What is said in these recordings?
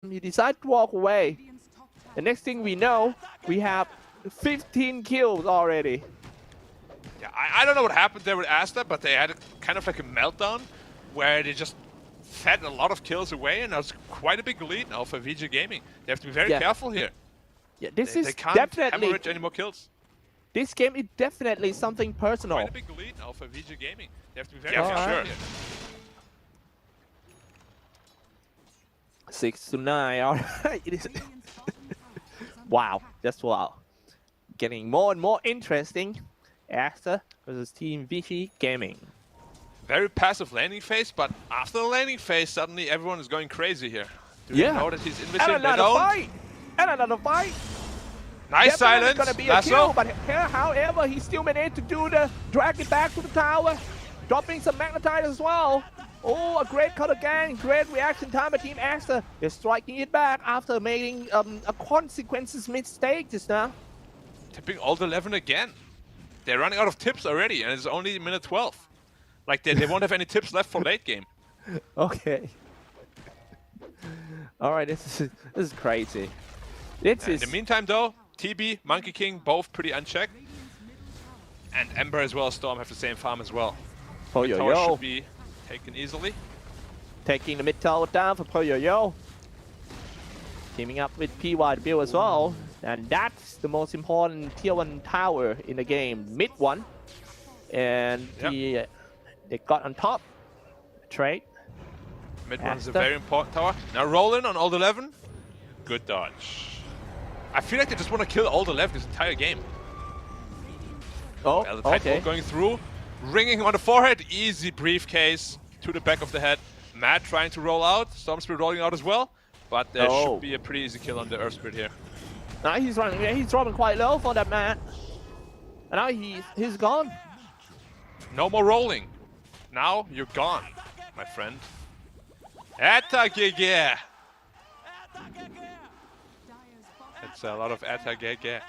he decided to walk away. The next thing we know, we have 15 kills already. Yeah, I don't know what happened there with ASTER, but they had kind of like a meltdown where they just fed a lot of kills away, and that was quite a big lead now for VICI Gaming. They have to be very careful here. Yeah, this they is can't definitely hemorrhage any more kills. This game is definitely something personal. Quite a big lead now for VICI Gaming. They have to be very careful here. 6-9. All right. It is. Wow, that's wow. Getting more and more interesting. ASTER versus Team VICI Gaming. Very passive landing phase, but after the landing phase, suddenly everyone is going crazy here. Do you know that he's invisible? And another fight. And another fight. Nice silence. Gonna be a kill, but here, however, he still managed to do the drag it back to the tower, dropping some magnetite as well. Oh, a great cut again. Great reaction time by Team ASTER. They're striking it back after making a consequences mistake just now. Tipping alt 11 again. They're running out of tips already, and it's only minute 12. Like, they won't have any tips left for late game. Okay. All right, this is crazy. In the meantime, though, TB, Monkey King, both pretty unchecked. And Ember as well as Storm have the same farm as well. Poyo should be taken easily. Taking the mid tower down for Poyo. Teaming up with PYW as well. And that's the most important tier 1 tower in the game, mid one. And they got on top. Trade. Mid one is a very important tower. Now rolling on alt 11. Good dodge. I feel like they just want to kill alt 11 this entire game. Oh, well, the Titanfall going through. Ringing on the forehead. Easy briefcase to the back of the head. Matt trying to roll out. Storm Spirit rolling out as well. But there should be a pretty easy kill on the Earth Spirit here. Now he's running. Yeah, he's dropping quite low for that Matt. And now he's gone. No more rolling. Now you're gone, my friend. Attagege. It's a lot of attagege.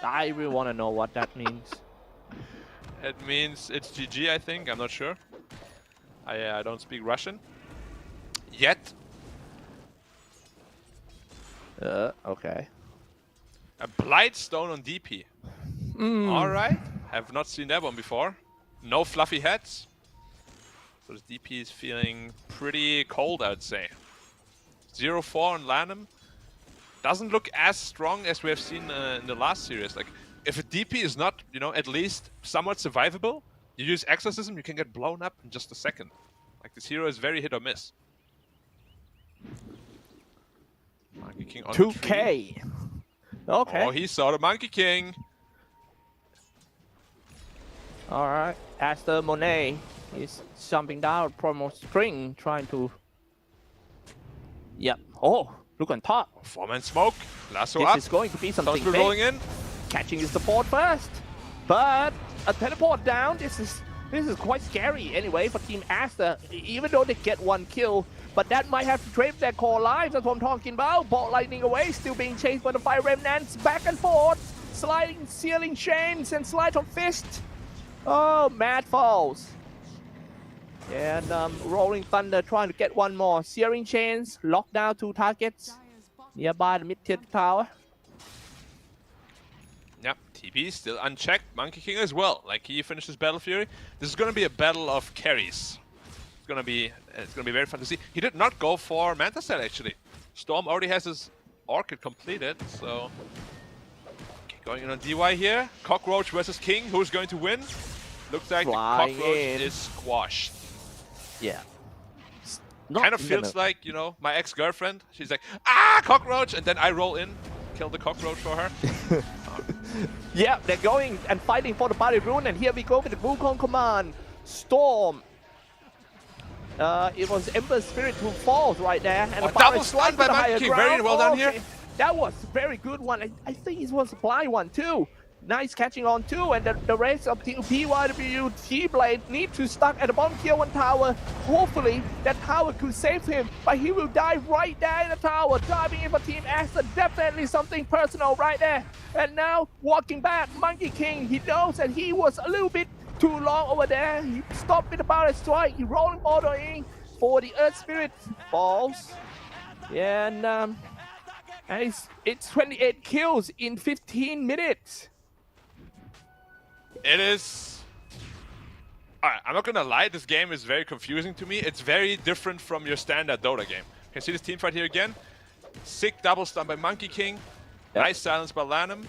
I really want to know what that means. It means it's GG, I think. I'm not sure. I don't speak Russian. Yet. Okay. A Blightstone on DP. Alright. Have not seen that one before. No fluffy heads. So this DP is feeling pretty cold, I'd say. 0-4 on Lanham. Doesn't look as strong as we have seen in the last series. Like, if a DP is not, you know, at least somewhat survivable, you use Exorcism, you can get blown up in just a second. Like, this hero is very hit or miss. Monkey King on 2K. Okay. Oh, he saw the Monkey King. All right. ASTER Monet is jumping down promo string, trying to. Yep. Oh, look on top. 4-man smoke. Lasso this up. This is going to be something big. Rolling in. Catching his support first, but a teleport down. This is quite scary anyway for Team ASTER. Even though they get one kill. But that might have to trade their core lives, that's what I'm talking about. Bolt lightning away, still being chased by the fire remnants. Back and forth, sliding, sealing chains, and slide on fist. Oh, Mad falls. And Rolling Thunder trying to get one more. Searing chains, lock down 2 targets nearby the mid-tier tower. Yep, TB still unchecked. Monkey King as well. Like, he finishes Battle Fury. This is going to be a battle of carries. It's gonna be very fun to see. He did not go for Manta Cell actually. Storm already has his Orchid completed, so going in on DY here. Cockroach versus King. Who's going to win? Looks like the Cockroach is squashed. Yeah. Kind of feels like, you know, my ex-girlfriend. She's like, ah, Cockroach, and then I roll in, kill the Cockroach for her. Yeah, they're going and fighting for the body rune, and here we go with the Wukong command. Storm. It was Ember Spirit who falls right there. And double stun by Monkey King. Very well done here. That was a very good one. I think it was a blind one too. Nice catching on too. And the rest of Team PYW T-Blade need to stuck at the bottom tier 1 tower. Hopefully that tower could save him. But he will die right there in the tower. Diving in for Team ASTER. Definitely something personal right there. And now walking back, Monkey King. He knows that he was a little bit too long over there. He stopped with the Barret Strike. He rolling order in for the Earth Spirit. Falls. And it's 28 kills in 15 minutes. It is. Alright, I'm not gonna lie, this game is very confusing to me. It's very different from your standard Dota game. You can see this team fight here again. Sick double stun by Monkey King. Yep. Nice silence by Lanham.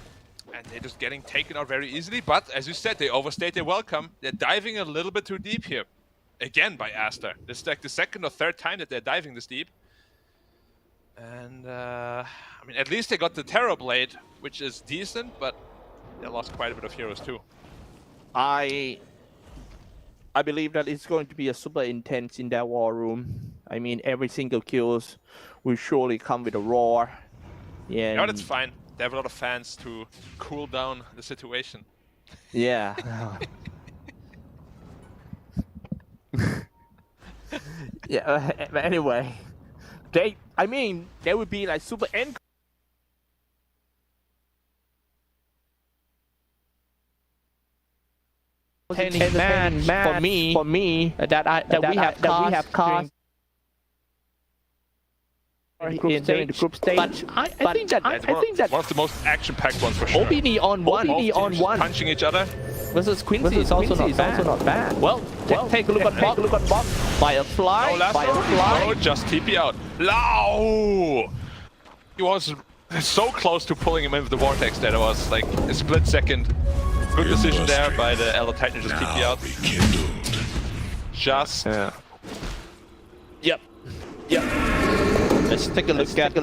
And they're just getting taken out very easily. But as you said, they overstayed their welcome. They're diving a little bit too deep here. Again by ASTER. This is like the second or third time that they're diving this deep. And I mean, at least they got the Terror Blade, which is decent, but they lost quite a bit of heroes too. I believe that it's going to be a super intense in that war room. I mean, every single kills will surely come with a roar. Yeah, no, that's fine. They have a lot of fans to cool down the situation. Yeah. Yeah. But anyway, they would be like super end. Man, for me, that we have caused during the group stage. But I think that one of the most action-packed ones for sure. OBD on one, punching each other versus Quincy is also not bad. Well, take a look at Bok. Firefly. No, just TP out. Lao! He was so close to pulling him in with the vortex that it was like a split second. Good decision there by the Elder Titan, just TP out. Just. Yeah. Yep. Let's take a look at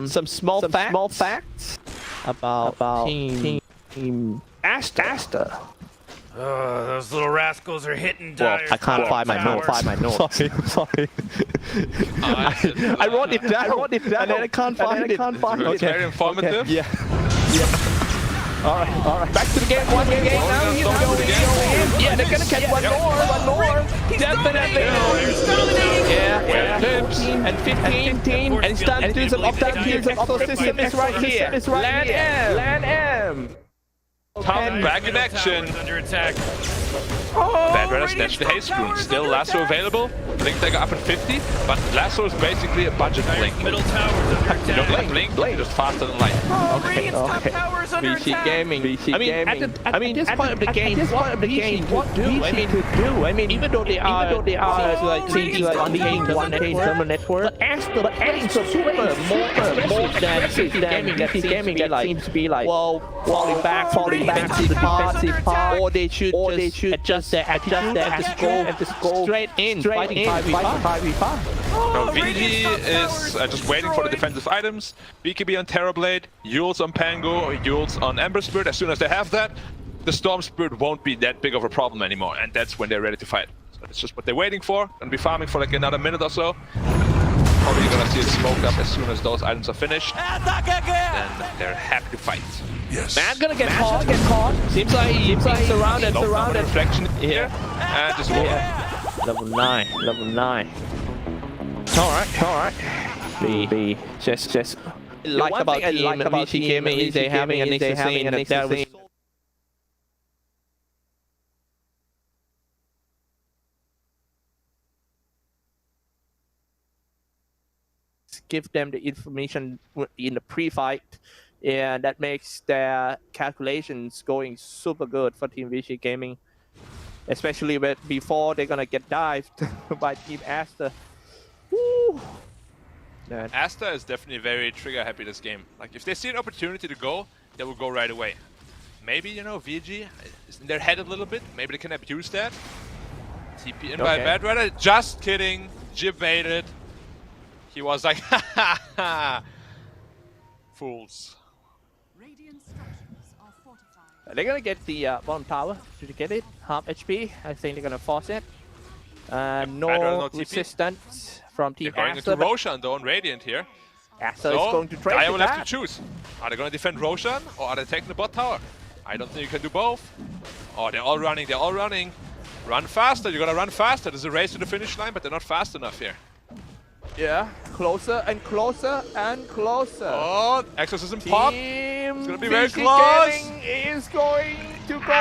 some small facts about team ASTER. Those little rascals are hitting Well, dire. I can't find my notes. Sorry. I wrote it down, and then I can't find it. Okay. Very informative. Okay. Yeah. All right. Back to the game. One game now. He's going in. Yeah, they're gonna catch one more. Definitely. Yeah. 14 and 15. And it's time to do some off-time kills. And Opto System is right here. Land M. Tom back in action. Under attack. Bad Runner snatched the haste rune. Still Lasso available. Blink Dagger up at 50, but Lasso is basically a budget blink. Middle tower's under attack. You don't get blink, you're just faster than light. Top tower's under VICI attack. Gaming. At this point of the game, what do? I mean, even though they are like one thermal network, but ASTER adding super more than VICI Gaming that seems to be like falling back to the defensive part, or they should adjust their attitude and just go straight in, fighting 5v5. Now VG is just waiting for the defensive items. BKB on Terrorblade, Yules on Pango, Yules on Ember Spirit. As soon as they have that, the Storm Spirit won't be that big of a problem anymore, and that's when they're ready to fight. So that's just what they're waiting for. Gonna be farming for like another minute or so. Probably gonna see it smoke up as soon as those items are finished. And they're happy to fight. Yes. Man gonna get caught. Seems like he's surrounded. Reflection here. And just Level 9. Alright. B. Just like about VICI Gaming is they having a Nexus scene and that was give them the information in the pre-fight, and that makes their calculations going super good for Team VICI Gaming, especially before they're gonna get dived by Team ASTER. Woo! ASTER is definitely very trigger happy this game. Like if they see an opportunity to go, they will go right away. Maybe, VG is in their head a little bit. Maybe they can abuse that. TP in by Bad Runner. Just kidding. Jib baited. He was like, ha. Fools. They're gonna get the bottom tower. Did you get it? Half HP. I think they're gonna force it. No resistance from Team They're going ASTER. into Roshan though on Radiant here. ASTER is going to trade. I will have to choose. Are they going to defend Roshan or are they taking the bot tower? I don't think you can do both. Oh, they're all running. Run faster. You're gonna run faster. There's a race to the finish line, but they're not fast enough here. Yeah, closer and closer. Oh, Exorcism pop. It's gonna be very VICI close. Gaming is going to go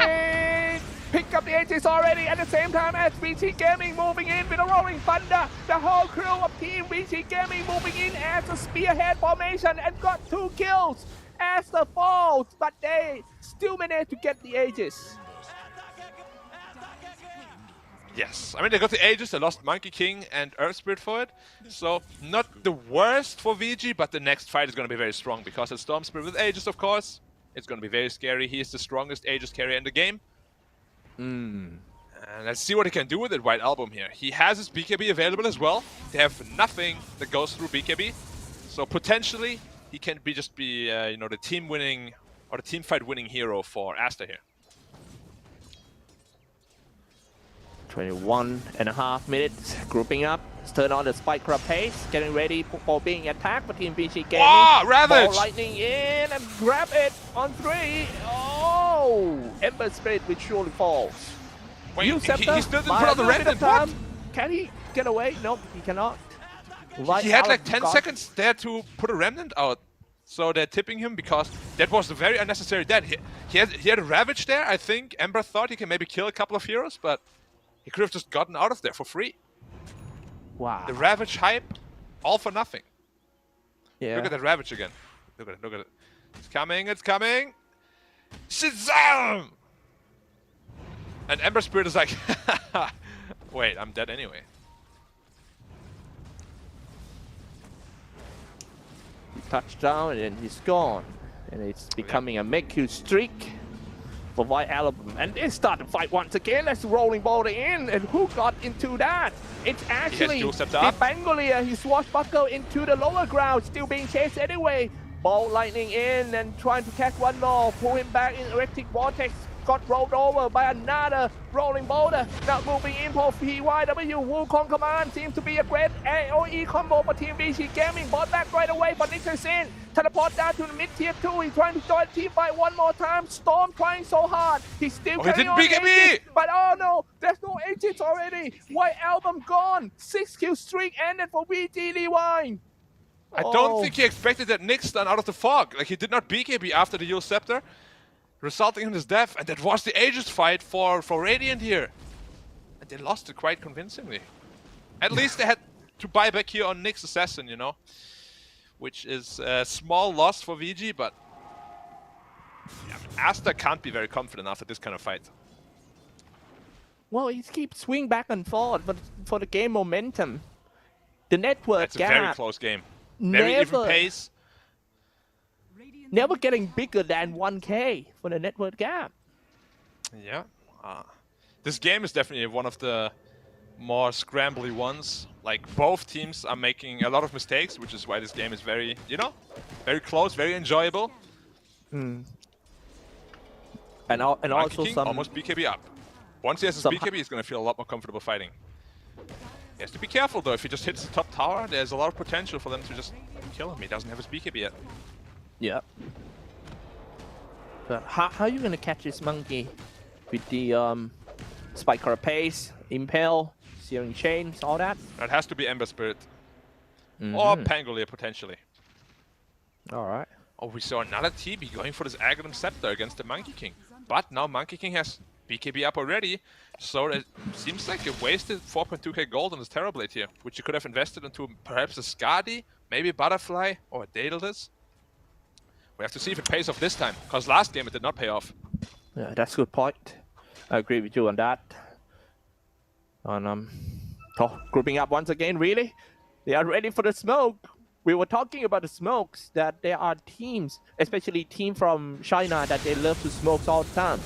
in. pick up the Aegis already at the same time as VICI Gaming moving in with a Rolling Thunder. The whole crew of Team VICI Gaming moving in as a spearhead formation and got 2 kills. ASTER falls, but they still managed to get the Aegis. Yes, I mean they got the Aegis, they lost Monkey King and Earth Spirit for it. So not the worst for VG, but the next fight is going to be very strong because it's Storm Spirit with Aegis, of course. It's going to be very scary. He is the strongest Aegis carrier in the game. And let's see what he can do with it, White Album here. He has his BKB available as well. They have nothing that goes through BKB. So potentially he can be you know, the team winning or the team fight winning hero for ASTER here. 21.5 minutes, grouping up. Turn on the spike crab pace, getting ready for being attacked for Team VICI Gaming. Oh, Ravage! Ball lightning in and grab it on 3. Oh, Ember Spirit which surely falls. Wait, he still didn't put by on the a little bit remnant. of time. What? Can he get away? Nope, he cannot. Right He had out like of 10 gun. seconds there to put a remnant out. So they're tipping him because that was a very unnecessary death. He had a Ravage there. I think Ember thought he can maybe kill a couple of heroes, but he could have just gotten out of there for free. Wow. The Ravage hype, all for nothing. Yeah. Look at that Ravage again. Look at it, look at it. It's coming, it's coming. Shazam! And Ember Spirit is like, wait, I'm dead anyway. Touchdown and then he's gone. And it's becoming a make-you streak for White Album. And they start the fight once again. That's rolling ball in. And who got into that? It's actually the Bangalore. He swashbuckle into the lower ground, still being chased anyway. Ball lightning in and trying to catch one more. Pull him back in electric vortex. Got rolled over by another rolling boulder. Now moving in for PYW. Wukong Command seems to be a great AOE combo for Team VICI Gaming. Bought back right away, but Nixon's in. Teleport down to the mid tier 2. He's trying to join the team fight one more time. Storm trying so hard. He's still carrying on Aegis, but oh no, there's no Aegis already. White Album gone. 6 kill streak ended for VG Lewine. I don't think he expected that Nick stun out of the fog. Like he did not BKB after the Yule Scepter, resulting in his death, and that was the Aegis fight for Radiant here. And they lost it quite convincingly. At least they had to buy back here on Nick's Assassin, you know, which is a small loss for VG, but yeah, ASTER can't be very confident after this kind of fight. Well, he keeps swinging back and forth for the game momentum. The network It's a gap very close game. Very even pace. Never getting bigger than 1K for the network gap. Yeah. This game is definitely one of the more scrambly ones. Like, both teams are making a lot of mistakes, which is why this game is very, you know, very close, very enjoyable. And also some... almost BKB up. Once he has his BKB, he's going to feel a lot more comfortable fighting. He has to be careful, though. If he just hits the top tower, there's a lot of potential for them to just kill him. He doesn't have his BKB yet. Yeah. But how are you gonna catch this monkey with the spike carapace, impale, searing chains, all that? That has to be Ember Spirit. Or Pangolier, potentially. Alright. Oh, we saw another TB going for this Aghanim Scepter against the Monkey King. But now Monkey King has BKB up already, so it seems like a wasted 4.2k gold on this Terrorblade here, which you could have invested into perhaps a Skadi, maybe a Butterfly, or a Daedalus. We have to see if it pays off this time, because last game it did not pay off. Yeah, that's a good point. I agree with you on that. And grouping up once again, really? They are ready for the smoke. We were talking about the smokes, that there are teams, especially team from China, that they love to smoke all the time.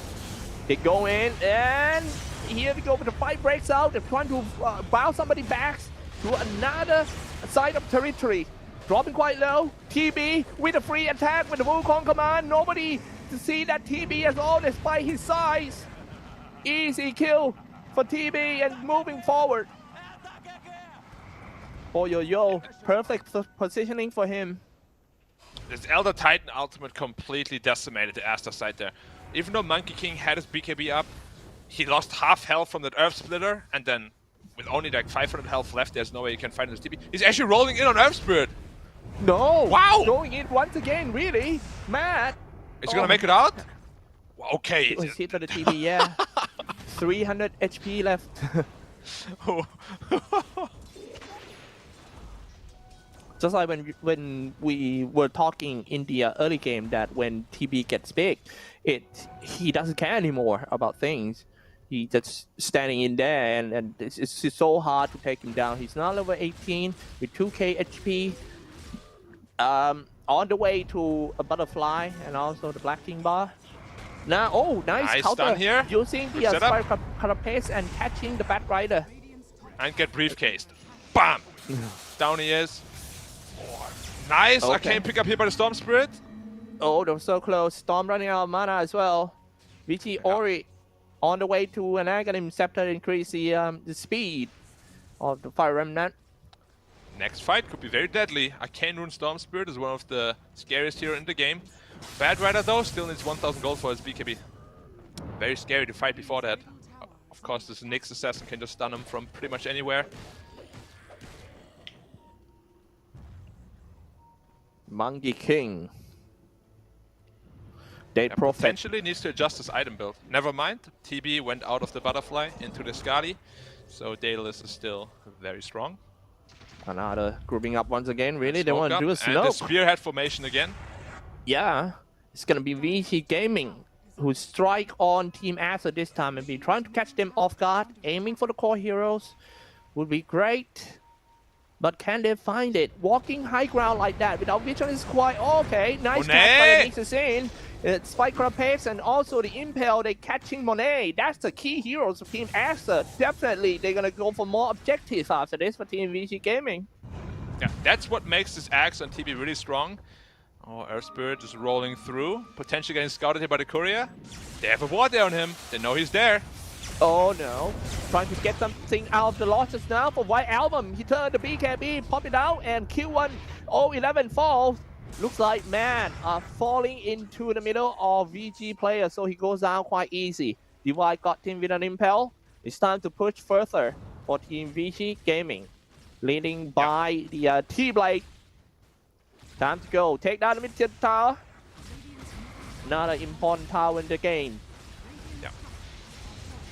They go in, and here we go, the fight breaks out. They're trying to bounce somebody back to another side of territory. Dropping quite low. TB with a free attack with the Wukong Command. Nobody to see that TB at all despite his size. Easy kill for TB and moving forward. Oh, yo, perfect positioning for him. This Elder Titan ultimate completely decimated the ASTER side there. Even though Monkey King had his BKB up, he lost half health from that Earth Splitter, and then with only like 500 health left, there's no way he can find his TB. He's actually rolling in on Earth Spirit. No! Wow! Going in once again, really? Matt! Is he gonna make it out? Okay. He's hit by the TB, yeah. 300 HP left. Just like when we were talking in the early game that when TB gets big, he doesn't care anymore about things. He just standing in there and it's so hard to take him down. He's now level 18 with 2k HP. On the way to a butterfly and also the black king bar. Now, oh, nice counter stun here. Using the Spire Carapace and catching the Bat Rider. And get briefcased. Bam! Down he is. Nice! Okay. Arcane pick up here by the Storm Spirit. Oh, they were so close. Storm running out of mana as well. VICI Ori on the way to an Aghanim Scepter to increase the speed of the Fire Remnant. Next fight could be very deadly. Arcane Rune Storm Spirit is one of the scariest here in the game. Bad Rider though still needs 1000 gold for his BKB. Very scary to fight before that. Of course, this Nyx assassin can just stun him from pretty much anywhere. Monkey King. Date Prophet. Potentially needs to adjust his item build. Never mind, TB went out of the butterfly into the Skadi, so Daedalus is still very strong. Another grouping up once again, really? They want to do a And smoke. the Spearhead formation again. Yeah, it's gonna be VICI Gaming who strike on Team Aster this time and be trying to catch them off guard, aiming for the core heroes. Would be great. But can they find it? Walking high ground like that without vision is quite okay. Nice catch by the Nexus in. Spike Carapace and also the Impel, they catching Monet. That's the key heroes of Team Aster. Definitely, they're gonna go for more objectives after this for Team VICI Gaming. Yeah, that's what makes this Axe on TB really strong. Oh, Earth Spirit just rolling through. Potentially getting scouted here by the courier. They have a ward there on him. They know he's there. Oh no. Trying to get something out of the losses now for White Album. He turned the BKB, pop it out, and Q1 011 falls. Looks like man are falling into the middle of VG players, so he goes down quite easy. Divide got him with an Impel. It's time to push further for Team VG Gaming. Leading by the T-Blade. Time to go. Take down the mid-tier tower. Another important tower in the game. Yeah.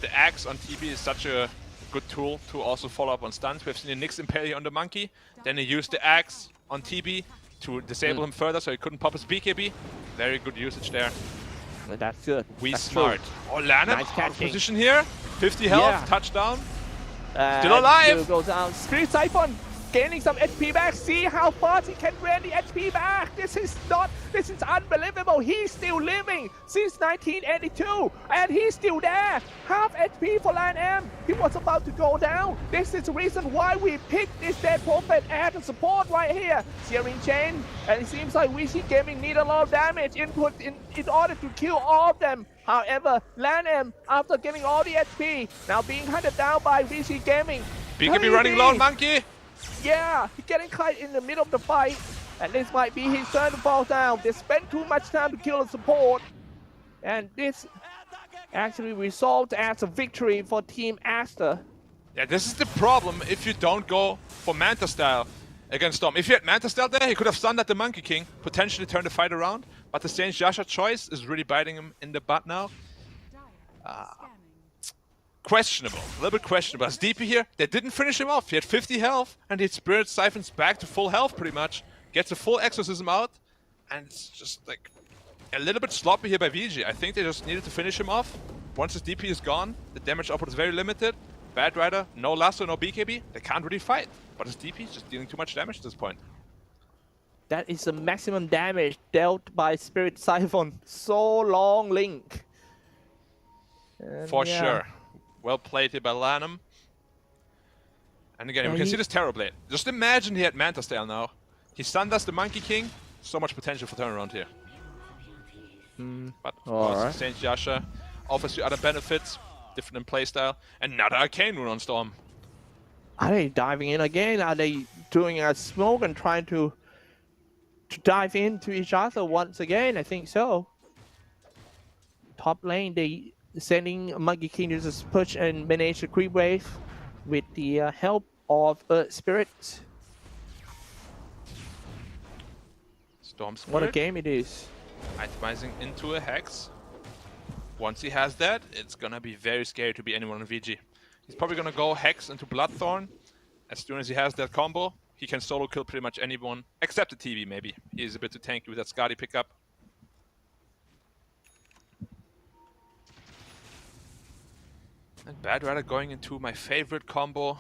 The Axe on TB is such a good tool to also follow up on stuns. We've seen the Nyx Impale on the Monkey. Then he used the Axe on TB to disable him further so he couldn't pop his BKB. Very good usage there. That's good. That's smart. True. Oh, Lana, nice catching. Position here. 50 health, touchdown. Still alive. Goes down. Screen Siphon gaining some HP back. See how fast he can drain the HP back. This is unbelievable. He's still living since 1982 and he's still there. Half HP for Lion M. He was about to go down. This is the reason why we picked this Dead Prophet as a support right here. Searing Chain, and it seems like VICI Gaming need a lot of damage input in order to kill all of them. However, Lion M, after getting all the HP, now being hunted down by VICI Gaming. BKB running low on Monkey. Yeah, he's getting caught in the middle of the fight, and this might be his turn to fall down. They spent too much time to kill the support, and this actually resolved as a victory for Team Aster. Yeah, this is the problem if you don't go for Manta Style against Storm. If you had Manta Style there, he could have stunned at the Monkey King, potentially turned the fight around, but the Saint Jasha choice is really biting him in the butt now. Questionable, a little bit questionable. As DP here, they didn't finish him off. He had 50 health, and he Spirit Siphons back to full health pretty much. Gets a full Exorcism out, and it's just like a little bit sloppy here by VG. I think they just needed to finish him off. Once his DP is gone, the damage output is very limited. Bad Rider, no lasso, no BKB. They can't really fight, but his DP is just dealing too much damage at this point. That is the maximum damage dealt by Spirit Siphon. So long link. And for sure. Well played here by Lanham. And again, we can see this Terror Blade. Just imagine he had Manta Style now. He stunned us the Monkey King. So much potential for turnaround here. But of course, Saint Jasha offers you other benefits, different in playstyle. Another Arcane Rune on Storm. Are they diving in again? Are they doing a smoke and trying to dive into each other once again? I think so. Top lane, they sending Monkey King to just push and manage the creep wave with the help of Spirit. Storm Spirit. What a game it is. Itemizing into a Hex. Once he has that, it's gonna be very scary to be anyone on VG. He's probably gonna go Hex into Bloodthorn. As soon as he has that combo, he can solo kill pretty much anyone, except the TV maybe. He's a bit too tanky with that Skadi pickup. And Bad Rider going into my favorite combo,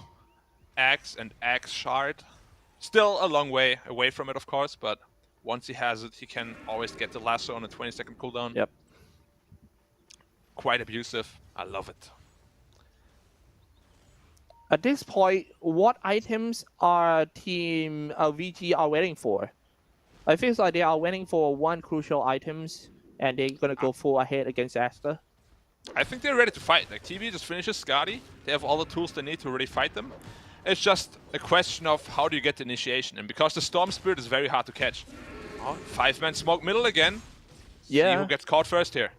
Axe and Axe Shard. Still a long way away from it, of course, but once he has it, he can always get the lasso on a 20-second cooldown. Yep. Quite abusive. I love it. At this point, what items are Team VG are waiting for? I feel like they are waiting for one crucial items, and they're gonna go full ahead against ASTER. I think they're ready to fight. Like, TV just finishes Skadi. They have all the tools they need to really fight them. It's just a question of how do you get the initiation. And because the Storm Spirit is very hard to catch. Oh, 5-man smoke middle again. Yeah. See who gets caught first here.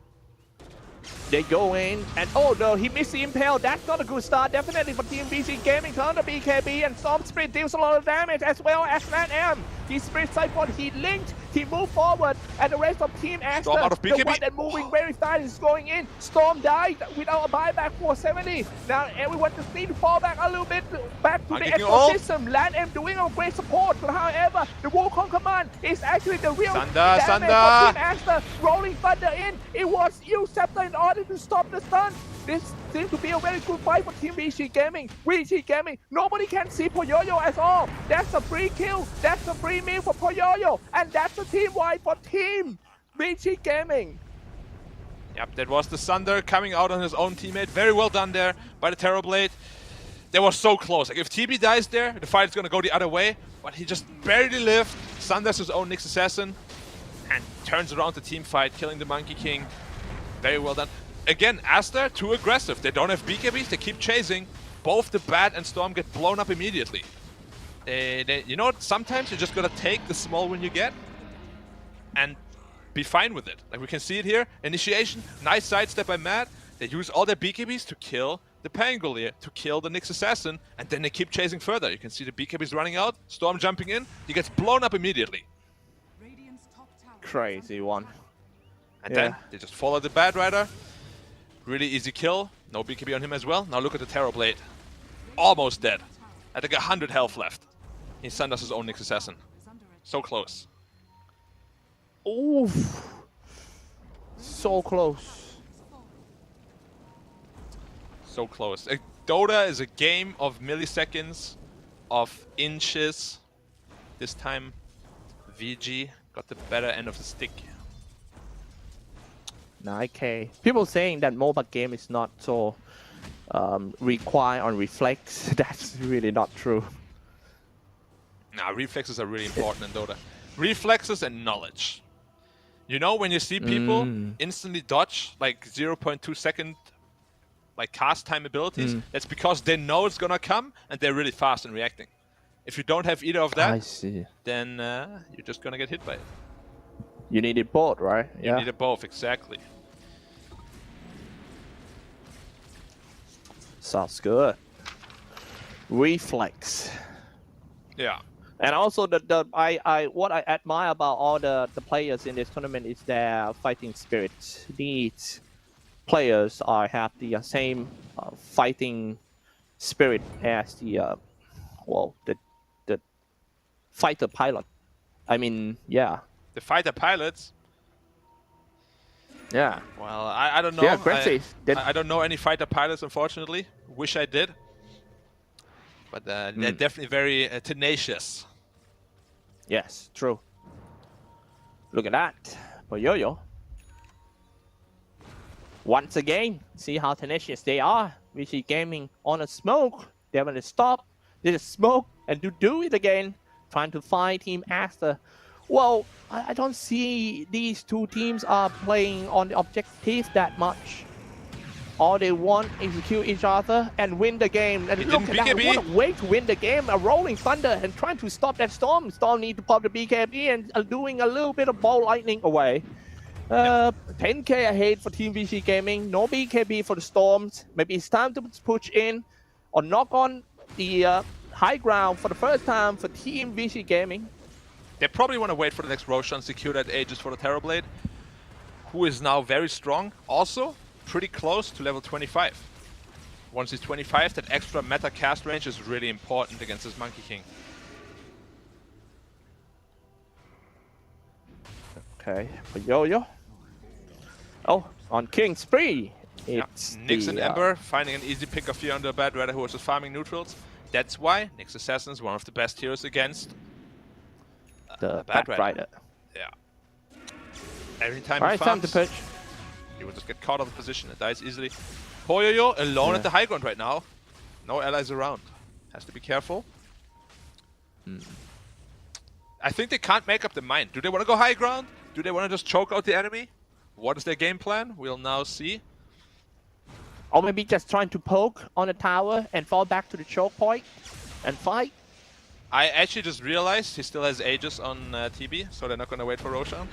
They go in, and oh no, he missed the Impale. That's not a good start, definitely for Team VC Gaming. Turn the BKB, and Storm Spirit deals a lot of damage, as well as LAN-M. He Spirit Siphon, he linked, he moved forward, and the rest of Team ASTER, Storm out of BKB. the one that moving very fast is going in. Storm died without a buyback for 70. Now everyone just need to fall back a little bit, back to the ecosystem. LAN-M doing a great support, but however, the Wukong command is actually the real damage for Team ASTER. Rolling Thunder in, it was used Scepter in order to stop the stun. This seems to be a very good fight for Team VC Gaming. VC Gaming, nobody can see Poyoyo at all. That's a free kill. That's a free meal for Poyoyo. And that's a team wipe for Team VC Gaming. Yep, that was the Thunder coming out on his own teammate. Very well done there by the Terrorblade. They were so close. Like, if TB dies there, the fight is going to go the other way. But he just barely lived. Thunder's his own Nyx Assassin. And turns around the team fight, killing the Monkey King. Very well done. Again, ASTER, too aggressive. They don't have BKBs, they keep chasing. Both the Bat and Storm get blown up immediately. You know what? Sometimes you just gotta take the small win you get and be fine with it. Like, we can see it here. Initiation, nice sidestep by Matt. They use all their BKBs to kill the Pangolier, to kill the Nyx Assassin, and then they keep chasing further. You can see the BKBs running out, Storm jumping in, he gets blown up immediately. Crazy one. And then they just follow the Bad Rider. Really easy kill. No BKB on him as well. Now look at the Terrorblade. Almost dead. At like 100 health left. He sunders his own Nyx Assassin. So close. Oof. So close. So close. Dota is a game of milliseconds, of inches. This time, VG got the better end of the stick. Okay. People saying that MOBA game is not so require on reflex. That's really not true. Nah, reflexes are really important in Dota. Reflexes and knowledge. You know, when you see people instantly dodge like 0.2 second like cast time abilities, that's because they know it's gonna come and they're really fast in reacting. If you don't have either of that, I see. Then you're just gonna get hit by it. You need it both, right? You need it both, exactly. Sounds good. Reflex. Yeah. And also, what I admire about all the players in this tournament is their fighting spirit. These players have the same fighting spirit as the the fighter pilot. I mean, yeah. The fighter pilots. Yeah. Well, I don't know. Yeah, aggressive. I don't know any fighter pilots, unfortunately. Wish I did. But they're definitely very tenacious. Yes, true. Look at that. Poyoyo. Once again, see how tenacious they are. VC Gaming on a smoke. They're going to stop. They just smoke and do it again. Trying to find Team ASTER. Well, I don't see these two teams are playing on the objective that much. All they want is to kill each other and win the game. And look at that, what a way to win the game. A Rolling Thunder and trying to stop that Storm. Storm need to pop the BKB and doing a little bit of ball lightning away. 10k ahead for Team VC Gaming. No BKB for the Storms. Maybe it's time to push in or knock on the high ground for the first time for Team VC Gaming. They probably want to wait for the next Roshan, secure that Aegis for the Terrorblade, who is now very strong. Also, pretty close to level 25. Once he's 25, that extra meta cast range is really important against this Monkey King. Okay, for Yo-Yo. Oh, on King Spree. It's Nyx and Ember finding an easy pick of fear under a bad Redder who was just farming neutrals. That's why Nyx Assassin is one of the best heroes against the Bad Rider. Yeah. Every time Alright, he farms, time to push. he will just get caught out of position and dies easily. Yo-Yo alone at the high ground right now. No allies around. Has to be careful. I think they can't make up their mind. Do they want to go high ground? Do they want to just choke out the enemy? What is their game plan? We'll now see. Or maybe just trying to poke on a tower and fall back to the choke point and fight. I actually just realized he still has Aegis on TB, so they're not going to wait for Roshan.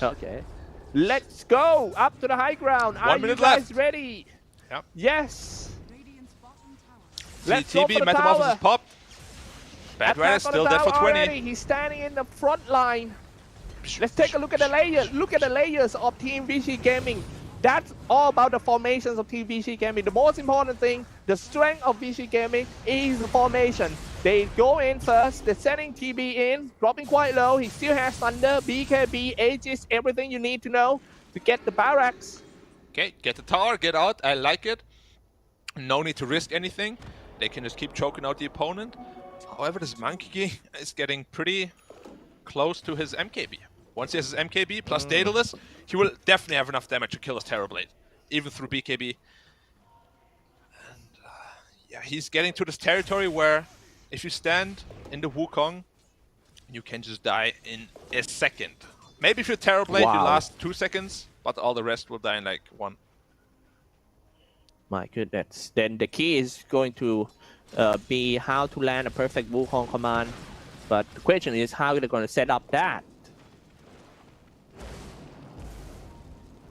Okay. Let's go up to the high ground. Are 1 minute you guys left. ready? Yep. Yes. Let's go TB, for the Metamorphosis tower. popped. Bad Rider Attack on still the dead for tower 20. already. He's standing in the front line. Let's take a look at the layers. Look at the layers of Team VICI Gaming. That's all about the formations of Team VICI Gaming. The most important thing, the strength of VICI Gaming is the formation. They go in first, they're sending TB in, dropping quite low. He still has Thunder, BKB, Aegis, everything you need to know to get the barracks. Okay, get the tower, get out. I like it. No need to risk anything. They can just keep choking out the opponent. However, this Monkey King is getting pretty close to his MKB. Once he has his MKB plus Daedalus, he will definitely have enough damage to kill his Terrorblade, even through BKB. And yeah, he's getting to this territory where if you stand in the Wukong, you can just die in a second. Maybe if you're Terrorblade, you last 2 seconds, but all the rest will die in like 1. My goodness. Then the key is going to be how to land a perfect Wukong command. But the question is how they're going to set up that.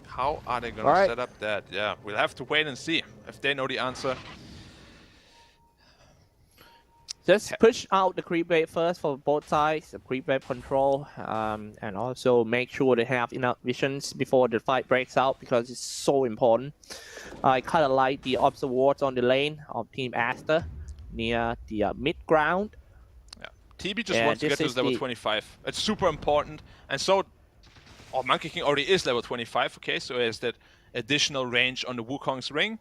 How are they going to set up that? Yeah, we'll have to wait and see if they know the answer. Just push out the creep wave first for both sides, the creep wave control, and also make sure they have enough visions before the fight breaks out because it's so important. I kind of like the observer wards on the lane of Team ASTER near the mid ground. Yeah, TB just wants to get to level 25. It's super important, and so Monkey King already is level 25. Okay, so he has that additional range on the Wukong's ring,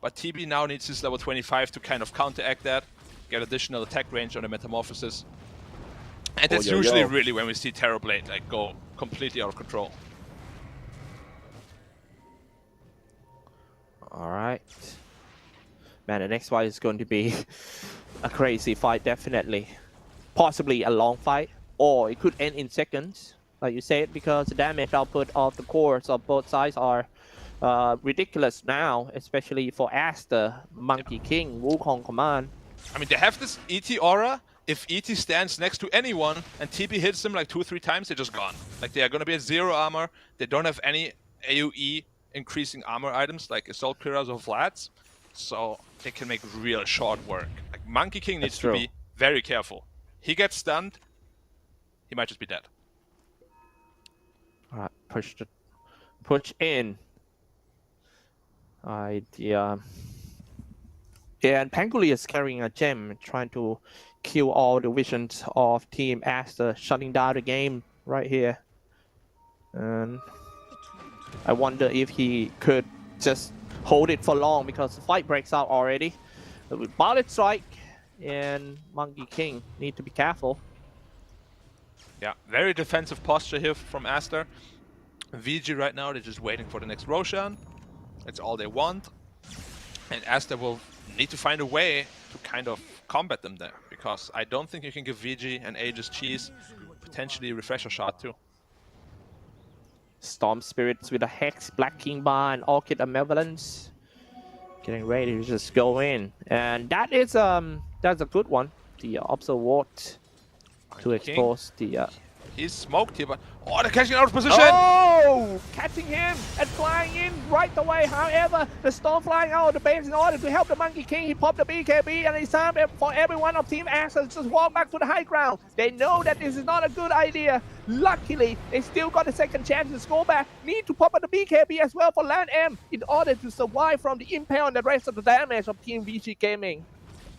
but TB now needs his level 25 to kind of counteract that. Get additional attack range on the Metamorphosis. And that's usually really when we see Terrorblade like go completely out of control. Alright. Man, the next fight is going to be a crazy fight, definitely. Possibly a long fight, or it could end in seconds, like you said, because the damage output of the cores of both sides are ridiculous now, especially for ASTER, Monkey King, Wukong Command. I mean, they have this ET aura. If ET stands next to anyone and TB hits them like 2 or 3 times, they're just gone. Like, they are going to be at 0 armor. They don't have any AoE increasing armor items like Assault Cuirass or Flats. So they can make real short work. Like, Monkey King needs to be very careful. He gets stunned, he might just be dead. Alright, push in. Yeah, and Pangolier is carrying a gem, trying to kill all the visions of Team ASTER, shutting down the game right here. And I wonder if he could just hold it for long because the fight breaks out already. With Bullet Strike and Monkey King need to be careful. Yeah, very defensive posture here from ASTER. VG right now, they're just waiting for the next Roshan. That's all they want. And ASTER will need to find a way to kind of combat them there, because I don't think you can give VG an Aegis cheese, potentially Refresher Shot too. Storm Spirits with a Hex, Black King Bar, and Orchid of Malevolence. Getting ready to just go in. And that is that's a good one. The Observer Ward to expose the He's smoked here, but oh, they're catching out of position. Oh, catching him and flying in right away. However, the Storm flying out of the base in order to help the Monkey King. He popped the BKB, and it's time for everyone of Team ASTER to just walk back to the high ground. They know that this is not a good idea. Luckily, they still got a second chance to score back. Need to pop up the BKB as well for Land M in order to survive from the impale and the rest of the damage of Team VICI Gaming.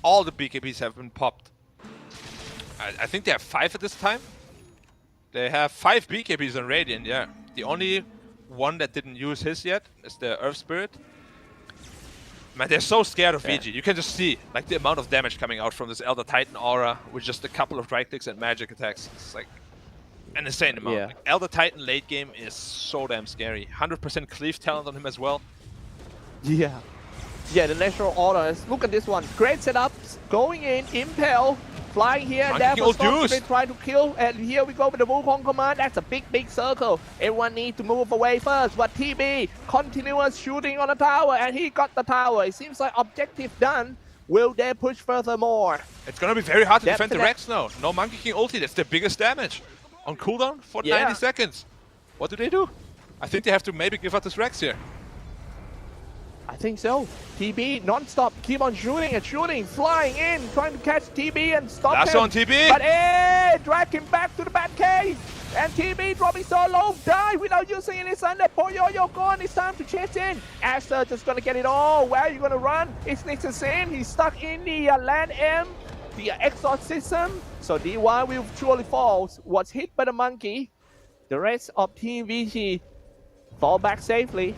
All the BKBs have been popped. I think they have 5 at this time. They have 5 BKBs on Radiant, yeah. The only one that didn't use his yet is the Earth Spirit. Man, they're so scared of VG. You can just see like the amount of damage coming out from this Elder Titan aura with just a couple of right clicks and magic attacks. It's like an insane amount. Yeah. Like, Elder Titan late game is so damn scary. 100% cleave talent on him as well. Yeah. Yeah, the natural orders. Look at this one. Great setups. Going in, impale. Flying here and there for Storm Spirit trying to kill, and here we go with the Wukong command. That's a big circle. Everyone needs to move away first, but TB continuous shooting on the tower, and he got the tower. It seems like objective done. Will they push furthermore? It's gonna be very hard to defend the Rex now. No Monkey King ulti, that's the biggest damage. On cooldown for 90 seconds. What do? I think they have to maybe give up this Rex here. I think so. TB non-stop, keep on shooting and shooting, flying in, trying to catch TB and stop That's him. on TB. But drag him back to the bat cave. And TB dropping so low, die without using any thunder. Poyoyo gone, it's time to chase in. ASTER just gonna get it all. Where are you gonna run? It's Nixon, he's stuck in the Land M, the exorcism. So D1 will surely fall. Was hit by the monkey. The rest of Team VICI fall back safely.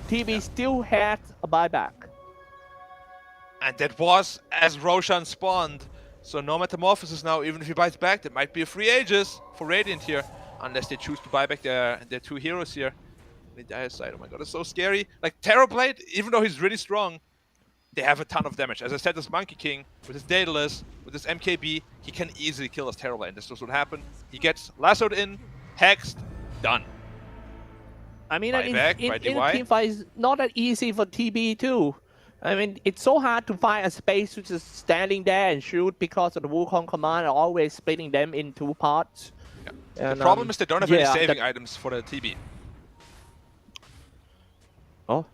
TB still had a buyback. And that was as Roshan spawned. So no Metamorphosis now, even if he buys back, that might be a free Aegis for Radiant here. Unless they choose to buy back their 2 heroes here. The dire side, oh my god, it's so scary. Like Terrorblade, even though he's really strong, they have a ton of damage. As I said, this Monkey King, with his Daedalus, with his MKB, he can easily kill this Terrorblade. And this is what happened. He gets lassoed in, hexed, done. I mean, in a team fight, it's not that easy for TB too. I mean, it's so hard to find a space to just standing there and shoot because of the Wukong command are always splitting them in 2 parts. Yeah. And, the problem is they don't have any saving items for the TB. Oh?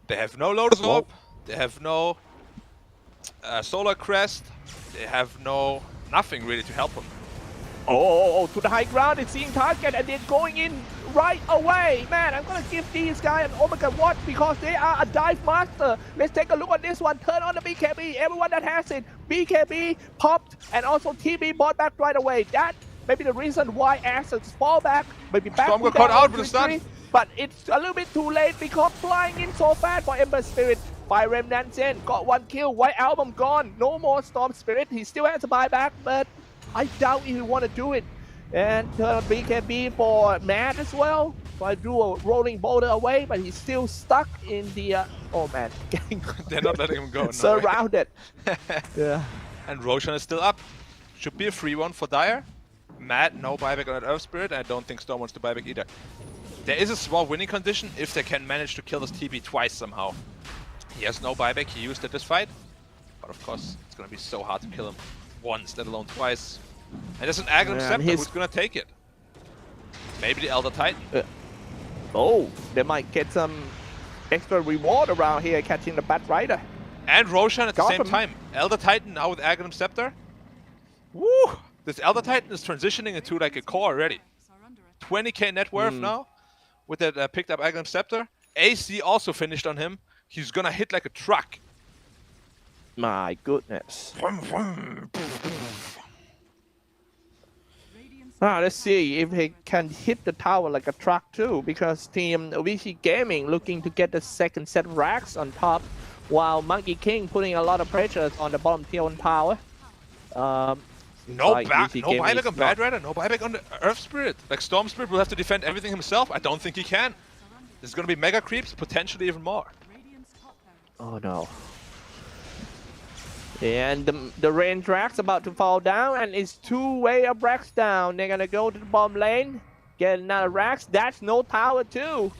They have no Lotus Orb, they have no Solar Crest, they have nothing really to help them. Oh, to the high ground, it's seeing target and they're going in right away. Man, I'm gonna give these guys an Omega watch because they are a dive master. Let's take a look at this one. Turn on the BKB. Everyone that has it, BKB popped, and also TB bought back right away. That may be the reason why Assets fall back. Maybe back Storm got caught out with a stun. But it's a little bit too late because flying in so fast for Ember Spirit. Fire Remnants in, got 1 kill. White Album gone. No more Storm Spirit. He still has a buyback, but I doubt he will want to do it. And BKB for Matt as well. So I do a rolling boulder away, but he's still stuck in the... oh man, they're not letting him go. Surrounded. Yeah. And Roshan is still up. Should be a free one for Dire. Matt, no buyback on that Earth Spirit. I don't think Storm wants to buyback either. There is a small winning condition if they can manage to kill this TB twice somehow. He has no buyback, he used it this fight. But of course, it's going to be so hard to kill him once, let alone twice. And there's an Aghanim Scepter who's going to take it. Maybe the Elder Titan. Oh, they might get some extra reward around here catching the Bat Rider. And Roshan at the same time. Elder Titan now with Aghanim Scepter. Woo! This Elder Titan is transitioning into like a core already. 20k net worth now with that picked up Aghanim Scepter. AC also finished on him. He's gonna hit like a truck. My goodness. Let's see if he can hit the tower like a truck too, because Team VICI Gaming looking to get the second set of racks on top, while Monkey King putting a lot of pressure on the bottom tier on tower. No buyback on Bad Rider, no buyback on the Earth Spirit. Like Storm Spirit will have to defend everything himself. I don't think he can. There's gonna be mega creeps, potentially even more. Oh no. And the range rack's about to fall down, and it's 2-way of racks down. They're gonna go to the bottom lane, get another racks. That's no tower too.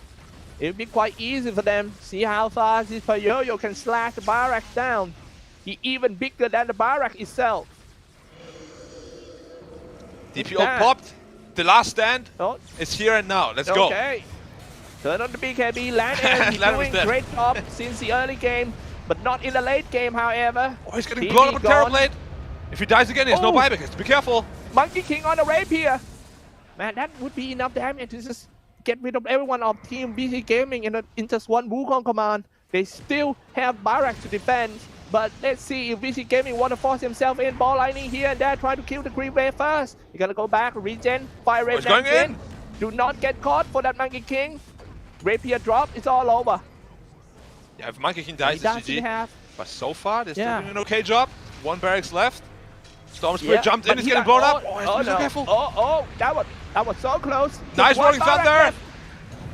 It'll be quite easy for them. See how fast this Payoyo can slash the barracks down. He's even bigger than the barrack itself. DPO popped. The last stand Oh, is here and now. Let's go. okay. Turn on the BKB. Lander is Lander is doing dead. great job since the early game, but not in the late game, however. Oh, he's getting TV blown up on gone. Terrorblade. If he dies again, he has no Oh. buyback. Has to be careful. Monkey King on the rapier. Man, that would be enough damage to just get rid of everyone of Team VICI Gaming in just one Wukong command. They still have barracks to defend, but let's see if VICI Gaming want to force himself in. Ball lining here and there, trying to kill the Green Wave first. You gotta go back, regen, fire red he's going in. Do not get caught for that Monkey King. Rapier drop, it's all over. Yeah, if Monkey King He dies, it's doesn't GG. have. But so far, they're Yeah. still doing an okay job. One barracks left. Storm Spirit Yeah, jumped in, but he's he getting got- blown up. oh, Oh, he has to be so no. careful. Oh, that was so close. Nice Just one rolling barrack thunder. left.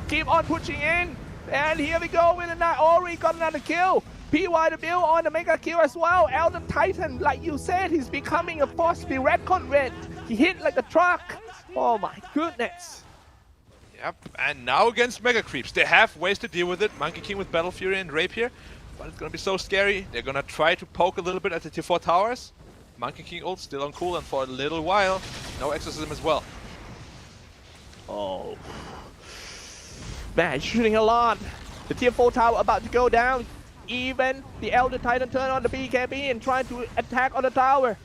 Keep on pushing in. And here we go with another. Ori got another kill. PYW on the mega kill as well. Elder Titan, like you said, he's becoming a force to be retcon red. He hit like a truck. Oh my goodness. Yep, and now against Mega Creeps. They have ways to deal with it. Monkey King with Battle Fury and Rapier. But it's gonna be so scary. They're gonna try to poke a little bit at the tier 4 towers. Monkey King ult still on cooldown for a little while. No exorcism as well. Oh. Man, shooting a lot. The tier 4 tower about to go down. Even the Elder Titan turn on the BKB and try to attack on the tower.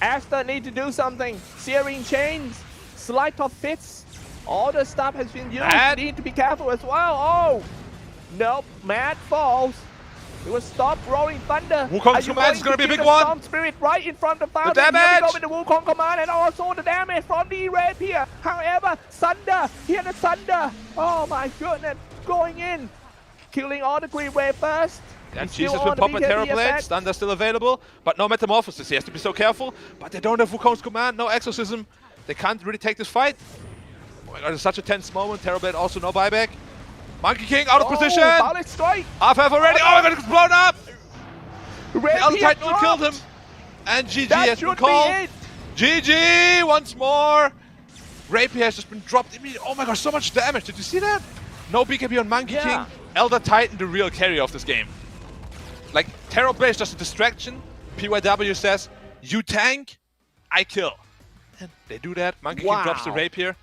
Aster need to do something. Searing chains, sleight of fits. All the stuff has been used. Mad. Need to be careful as well. Oh, nope. Mad falls. It was stop rolling thunder. Wukong's Are you command is going gonna be a kill big the one. Storm Spirit right in front of the fountain. damage. Here we go with the Wukong command and also the damage from the rapier. However, Thunder, here the Thunder. Oh my goodness, going in, killing all the Green Wave first. And He's Jesus still will on the pop a BKB Terrorblade. effect. Thunder still available, but no Metamorphosis. He has to be so careful. But they don't have Wukong's command, no exorcism. They can't really take this fight. Oh my god, it's such a tense moment. Terrorblade also no buyback. Monkey King out of position. Bullet strike. Half already. Oh my god, it's blown up. The Elder Rapier Titan will kill dropped. him. And GG That has been should called. be it. GG once more. Rapier has just been dropped immediately. Oh my god, so much damage. Did you see that? No BKB on Monkey Yeah. King. Elder Titan, the real carrier of this game. Like, Terrorblade is just a distraction. PYW says, you tank, I kill. And they do that. Monkey King drops the Wow. Rapier.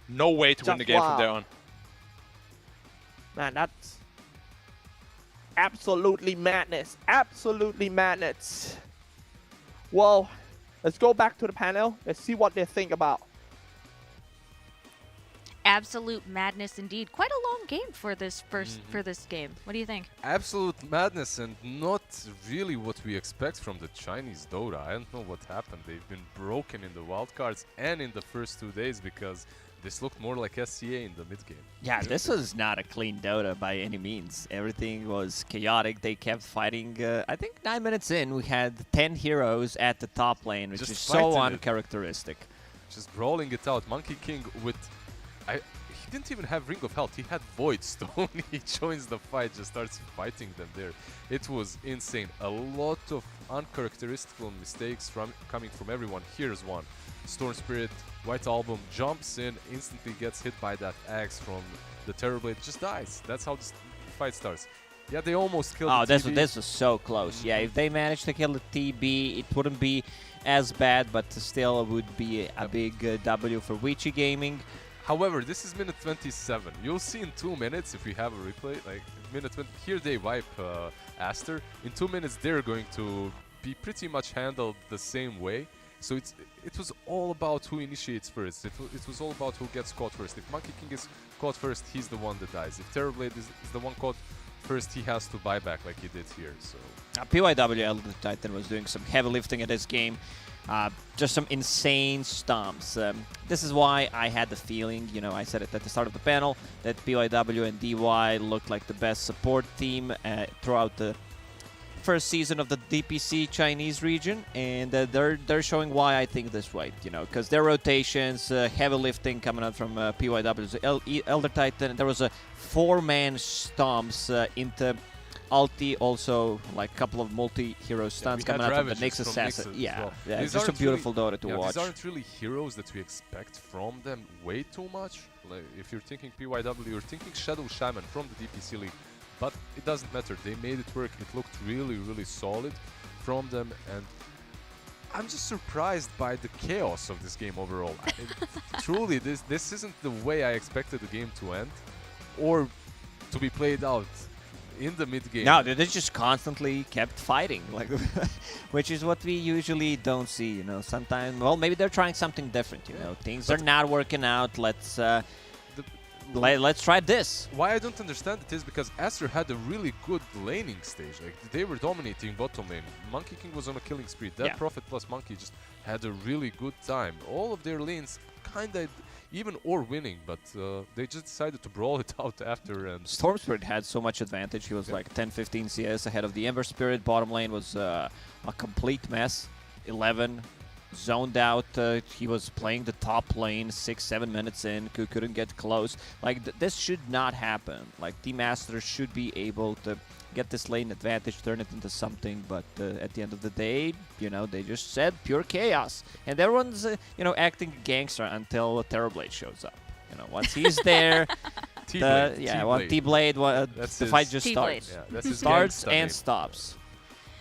No way to win the Just game wow. from there on. Man, that's absolutely madness. Absolutely madness. Well, let's go back to the panel. Let's see what they think about. Absolute madness indeed. Quite a long game for this game. What do you think? Absolute madness and not really what we expect from the Chinese Dota. I don't know what happened. They've been broken in the wildcards and in the first 2 days because this looked more like SCA in the mid game. Yeah, this was not a clean Dota by any means. Everything was chaotic. They kept fighting. I think 9 minutes in, we had 10 heroes at the top lane, which Just is so fighting it. uncharacteristic. Just brawling it out. Monkey King with... he didn't even have Ring of Health. He had Void Stone. He joins the fight, just starts fighting them there. It was insane. A lot of uncharacteristical mistakes coming from everyone. Here's one. Storm Spirit, White Album jumps in, instantly gets hit by that axe from the Terrorblade, just dies. That's how this fight starts. Yeah, they almost killed Oh, the this TB. this was so close. Yeah, if they managed to kill the TB, it wouldn't be as bad, but still it would be a big W for VICI Gaming. However, this is minute 27. You'll see in 2 minutes if we have a replay, like minute 20, here they wipe Aster. In 2 minutes, they're going to be pretty much handled the same way. So it was all about who initiates first. It was all about who gets caught first. If Monkey King is caught first, he's the one that dies. If Terrorblade is the one caught first, he has to buy back like he did here. So PYW Elder Titan was doing some heavy lifting at this game. Just some insane stomps. This is why I had the feeling, you know, I said it at the start of the panel, that PYW and DY looked like the best support team throughout the first season of the DPC Chinese region, and they're showing why I think this way, you know, because their rotations, heavy lifting coming out from PYW's Elder Titan. There was a 4-man stomps into ulti, also like a couple of multi-hero stuns coming out from the Nyx Assassin. Yeah, it's just a beautiful Dota to watch. These aren't really heroes that we expect from them way too much. Like, if you're thinking PYW, you're thinking Shadow Shaman from the DPC League. But it doesn't matter. They made it work. It looked really, really solid from them. And I'm just surprised by the chaos of this game overall. Truly, this isn't the way I expected the game to end, or to be played out in the mid game. No, they just constantly kept fighting, like, which is what we usually don't see. You know, sometimes, well, maybe they're trying something different. You know, things are not working out. Let's try this. Why I don't understand it is because ASTER had a really good laning stage. Like, they were dominating bottom lane. Monkey King was on a killing spree. That Prophet plus Monkey just had a really good time. All of their lanes kinda even or winning, but they just decided to brawl it out after. And Storm Spirit had so much advantage. He was like 10-15 CS ahead of the Ember Spirit. Bottom lane was a complete mess. 11 zoned out. He was playing the top lane 6-7 minutes in. Couldn't get close. Like, this should not happen. Like, Team ASTER should be able to get this lane advantage, turn it into something, but at the end of the day, you know, they just said pure chaos. And everyone's, you know, acting gangster until Terrorblade shows up. You know, once he's there, T-Blade, the fight just starts. Yeah, that's his starts and name. stops.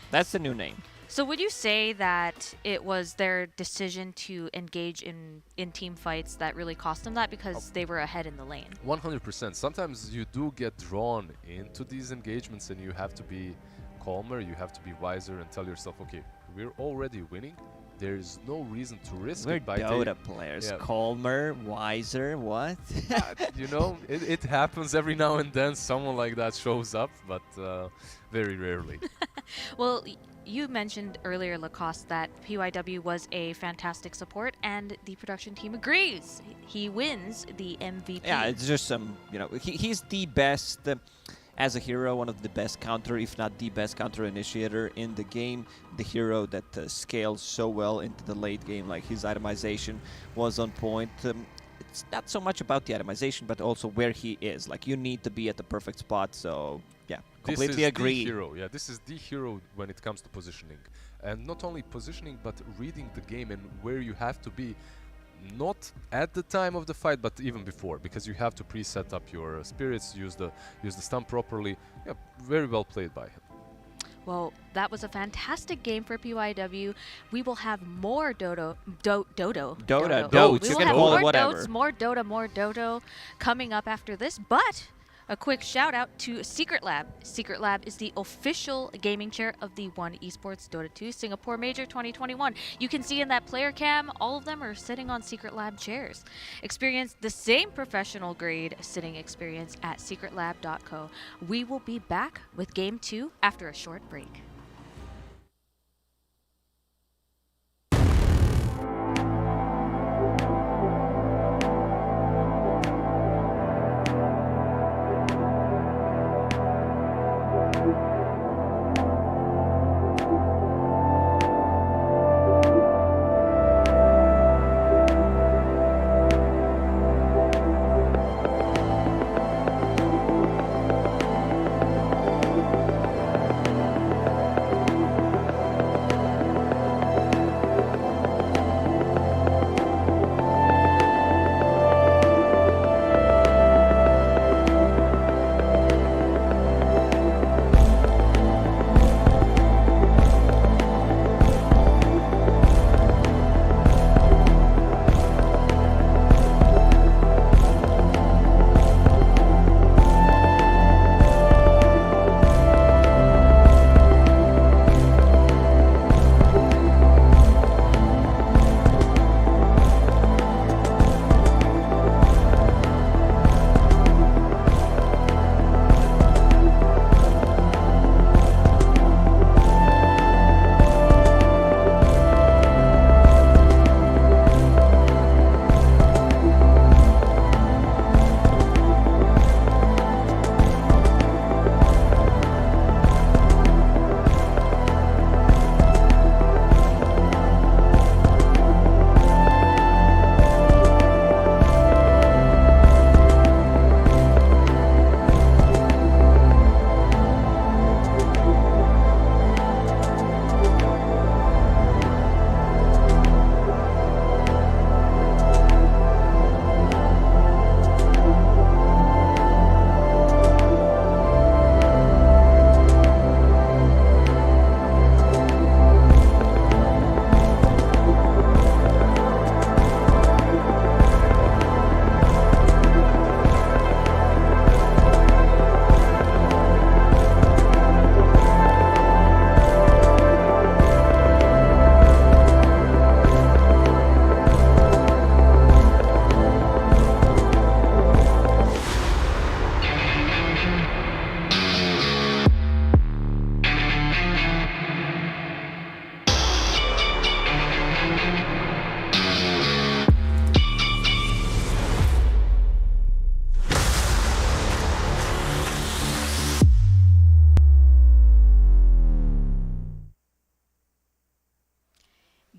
That's the new name. So would you say that it was their decision to engage in team fights that really cost them that because they were ahead in the lane? 100%. Sometimes you do get drawn into these engagements and you have to be calmer, you have to be wiser and tell yourself, okay, we're already winning. There's no reason to risk We're it by Dota players. Calmer, wiser, what? you know, it happens every now and then. Someone like that shows up, but very rarely. Well, you mentioned earlier, Lacoste, that PYW was a fantastic support, and the production team agrees. He wins the MVP. Yeah, it's just some, you know, he's the best as a hero, one of the best counter, if not the best counter initiator in the game. The hero that scales so well into the late game, like his itemization was on point. It's not so much about the itemization, but also where he is. Like, you need to be at the perfect spot, so yeah, completely agree. This is the hero. Yeah, this is the hero when it comes to positioning. And not only positioning, but reading the game and where you have to be. Not at the time of the fight, but even before, because you have to pre-set up your spirits, use the stun properly. Yeah, very well played by him. Well, that was a fantastic game for PYW. We will have more Dodo. We will have more Dotes, more Dota, more Dodo coming up after this, but a quick shout out to Secret Lab. Secret Lab is the official gaming chair of the One Esports Dota 2 Singapore Major 2021. You can see in that player cam, all of them are sitting on Secret Lab chairs. Experience the same professional grade sitting experience at secretlab.co. We will be back with Game 2 after a short break.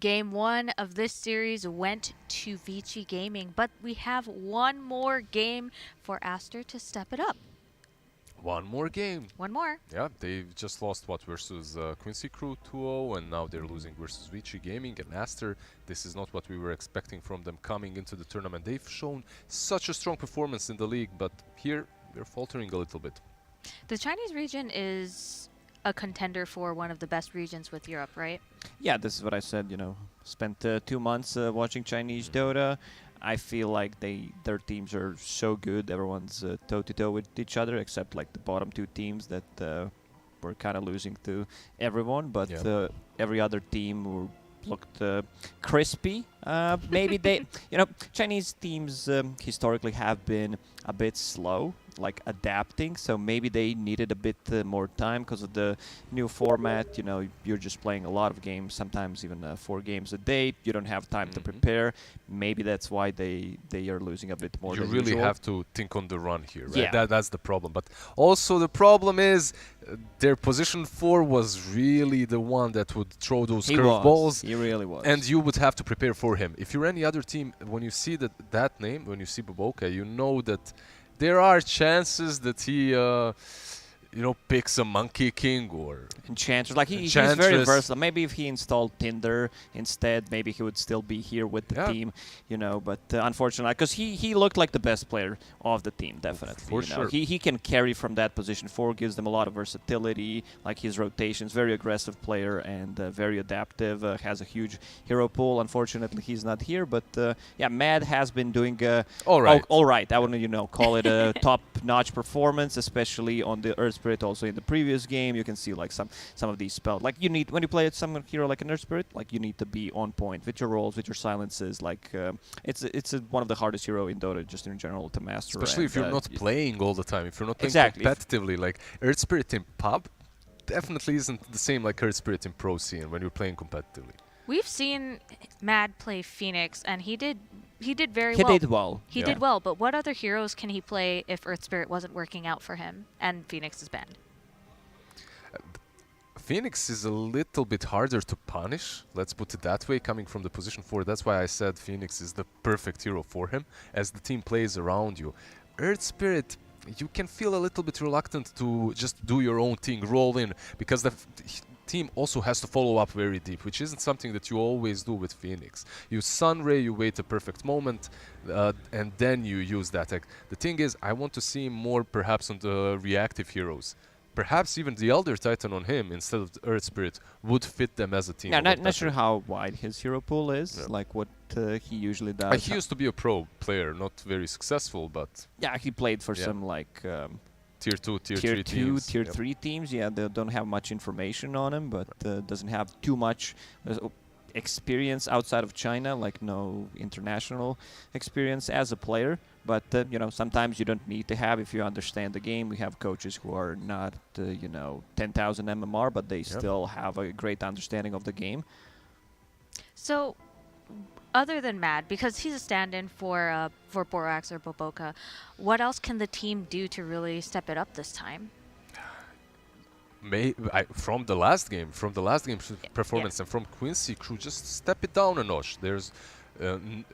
Game 1 of this series went to VICI Gaming, but we have one more game for ASTER to step it up. One more game. One more. Yeah, they just lost what versus Quincy Crew 2-0, and now they're losing versus VICI Gaming and ASTER. This is not what we were expecting from them coming into the tournament. They've shown such a strong performance in the league, but here they're faltering a little bit. The Chinese region is a contender for one of the best regions with Europe, right? Yeah, this is what I said, you know. Spent 2 months watching Chinese Dota. I feel like their teams are so good. Everyone's toe-to-toe with each other, except like the bottom 2 teams that were kind of losing to everyone. But every other team looked crispy. Maybe they, you know, Chinese teams historically have been a bit slow, like adapting, so maybe they needed a bit more time because of the new format. You know, you're just playing a lot of games, sometimes even 4 games a day. You don't have time to prepare. Maybe that's why they are losing a bit more. You than really usual. have to think on the run here, right? Yeah. That's the problem. But also the problem is their position 4 was really the one that would throw those curveballs. He really was. And you would have to prepare for him. If you're any other team, when you see that name, when you see Boboka, you know that there are chances that he, you know, picks a Monkey King or Enchantress. Like he's Enchantress. very versatile. Maybe if he installed Tinder instead, maybe he would still be here with the team, you know. But unfortunately, because he looked like the best player of the team, definitely. For you know. sure. He can carry from that position 4, gives them a lot of versatility, like his rotations, very aggressive player and very adaptive, has a huge hero pool. Unfortunately, he's not here. But yeah, Mad has been doing all right. all right. I wouldn't, you know, call it a top-notch performance, especially on the Earth Spirit. Also in the previous game, you can see like some of these spells. Like you need, when you play some hero like an Earth Spirit, like you need to be on point with your rolls, with your silences. Like it's one of the hardest hero in Dota just in general to master. Especially if you're not playing all the time, if you're not playing competitively. Like Earth Spirit in pub definitely isn't the same like Earth Spirit in Pro Scene when you're playing competitively. We've seen Mad play Phoenix, and he did very well. He did well. He did well, but what other heroes can he play if Earth Spirit wasn't working out for him and Phoenix is banned? Phoenix is a little bit harder to punish, let's put it that way, coming from the position 4. That's why I said Phoenix is the perfect hero for him, as the team plays around you. Earth Spirit, you can feel a little bit reluctant to just do your own thing, roll in, because the team also has to follow up very deep, which isn't something that you always do with Phoenix. You Sunray, you wait a perfect moment, and then you use that. The thing is, I want to see more perhaps on the reactive heroes. Perhaps even the Elder Titan on him instead of the Earth Spirit would fit them as a team. Yeah, not sure how wide his hero pool is, like what he usually does. He used to be a pro player, not very successful, but... Yeah, he played for some like... Tier 2, Tier 3 2, teams. Tier 3 teams, yeah, they don't have much information on him, but doesn't have too much experience outside of China, like no international experience as a player. But, you know, sometimes you don't need to have if you understand the game. We have coaches who are not, you know, 10,000 MMR, but they still have a great understanding of the game. So, other than Mad, because he's a stand-in for Borax or Boboka, what else can the team do to really step it up this time? From the last game's performance and from Quincy Crew, just step it down a notch. There's...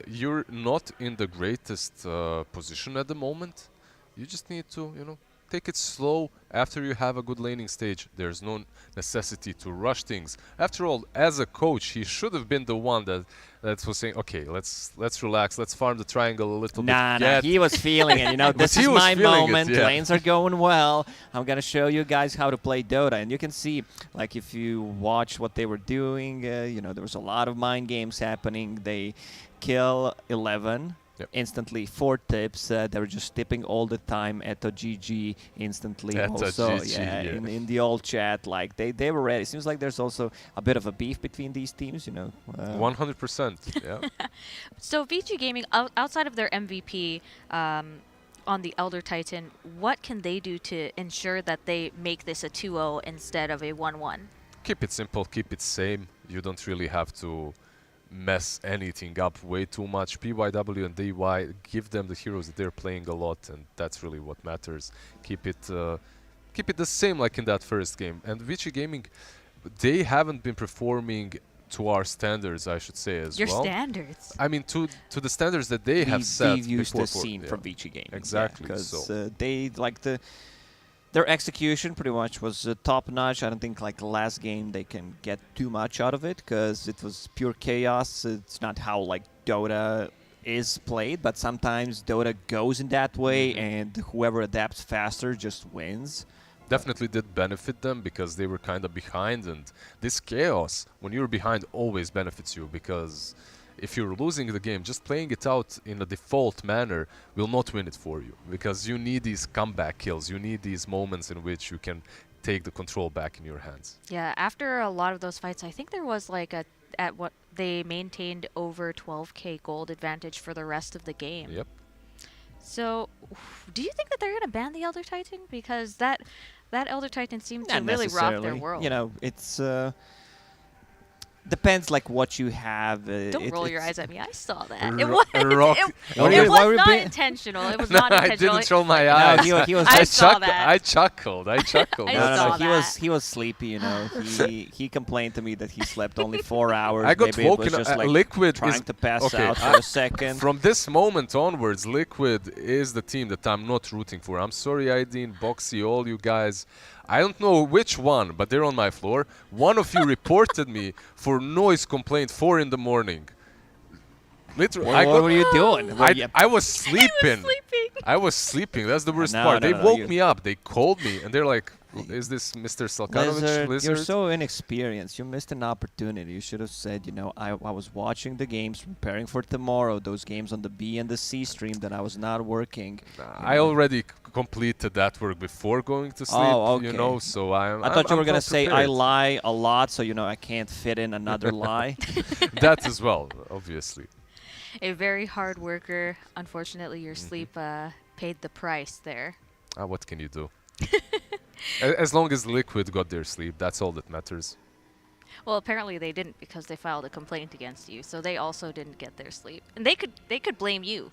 you're not in the greatest position at the moment. You just need to, you know, take it slow. After you have a good laning stage, there's no necessity to rush things. After all, as a coach, he should have been the one that was saying, okay, let's relax, let's farm the triangle a little bit. Nah, he was feeling it, you know, this is my moment, lanes are going well, I'm gonna show you guys how to play Dota. And you can see, like, if you watch what they were doing, you know, there was a lot of mind games happening. They kill 11. Instantly 4 tips. They were just tipping all the time at a GG instantly. Also, in the old chat, like they were ready. Seems like there's also a bit of a beef between these teams, you know. 100%. Yeah. So VICI Gaming, outside of their MVP on the Elder Titan, what can they do to ensure that they make this a 2-0 instead of a 1-1? Keep it simple. Keep it same. You don't really have to mess anything up way too much. PYW and DY, give them the heroes that they're playing a lot, and that's really what matters. Keep it the same like in that first game. And VICI Gaming, they haven't been performing to our standards, I should say as Your well. standards. I mean, to the standards that they have set. We've used before the scene from VICI Gaming. Exactly. Because So they like their execution pretty much was top notch. I don't think like the last game they can get too much out of it because it was pure chaos. It's not how like Dota is played, but sometimes Dota goes in that way, and whoever adapts faster just wins. definitely did benefit them because they were kind of behind, and this chaos, when you're behind, always benefits you because if you're losing the game, just playing it out in a default manner will not win it for you because you need these comeback kills. You need these moments in which you can take the control back in your hands. Yeah, after a lot of those fights, I think there was like at what they maintained over 12k gold advantage for the rest of the game. Yep. So, do you think that they're gonna ban the Elder Titan because that Elder Titan seemed to Not really rock their necessarily. world? You know, it's depends like what you have. Don't roll your eyes at me. I saw that. Ro- It was, rock- it Why was were not ban- intentional. It was No, not I intentional. didn't roll my No, eyes. he was. I saw that. I chuckled. I chuckled. I No, saw no, that. he was sleepy. You know, he complained to me that he slept only 4 hours. I got Maybe woken it was up. just like Liquid trying is to pass okay, out for a second. From this moment onwards, Liquid is the team that I'm not rooting for. I'm sorry, Aydin, Boxy, all you guys. I don't know which one, but they're on my floor. One of you reported me for noise complaint 4 in the morning. Literally, What were you doing? I was sleeping. sleeping. I was sleeping. That's the worst No, part. no, They no, woke you- me up. They called me, and they're like, "Is this Mr. Salkanovich Lizard?" You're so inexperienced. You missed an opportunity. You should have said, you know, I was watching the games, preparing for tomorrow. Those games on the B and the C stream that I was not working. I already completed that work before going to sleep. Oh, You okay. know, so I thought you were gonna well say I prepared. lie a lot, so you know I can't fit in another lie. That as well, obviously. A very hard worker. Unfortunately, your sleep paid the price there. What can you do? As long as Liquid got their sleep, that's all that matters. Well, apparently they didn't because they filed a complaint against you, so they also didn't get their sleep. And they could blame you.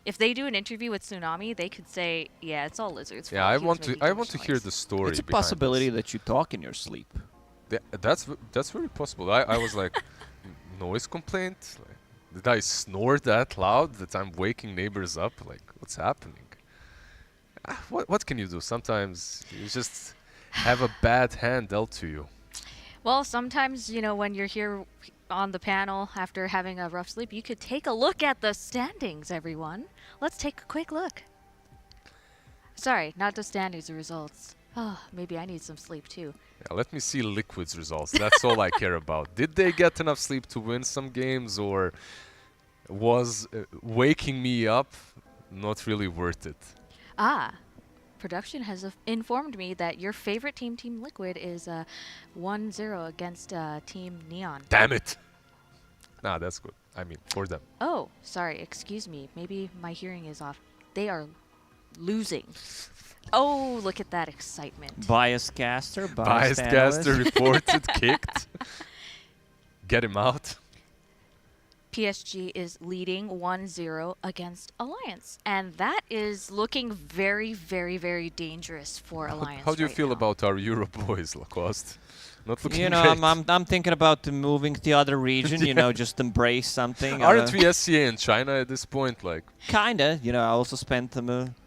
If they do an interview with Tsunami, they could say, "Yeah, it's all Lizard's fault. Yeah, I He was want to. making I too want to much hear noise." the story. It's a behind possibility this. that you talk in your sleep. That's very possible. I was like, noise complaint. Like, did I snore that loud that I'm waking neighbors up? Like, what's happening? What can you do? Sometimes you just have a bad hand dealt to you. Well, sometimes, you know, when you're here on the panel after having a rough sleep, you could take a look at the standings, everyone. Let's take a quick look. Sorry, not the standings, the results. Oh, maybe I need some sleep too. Yeah, let me see Liquid's results. That's all I care about. Did they get enough sleep to win some games, or was waking me up not really worth it? Production has informed me that your favorite team, Team Liquid, is 1-0 against Team Neon. Damn it! Nah, that's good. I mean, for them. Oh, sorry, excuse me. Maybe my hearing is off. They are losing. Oh, look at that excitement. Biased caster, Biased caster reported, kicked. Get him out. PSG is leading 1-0 against Alliance. And that is looking very, very, very dangerous for Alliance. How do you right feel now. about our Euro boys, Lacoste? Not looking You know, great. I'm thinking about moving to the other region. You know, just embrace something. Aren't we SCA in China at this point? Like, Kinda. You know, I also spent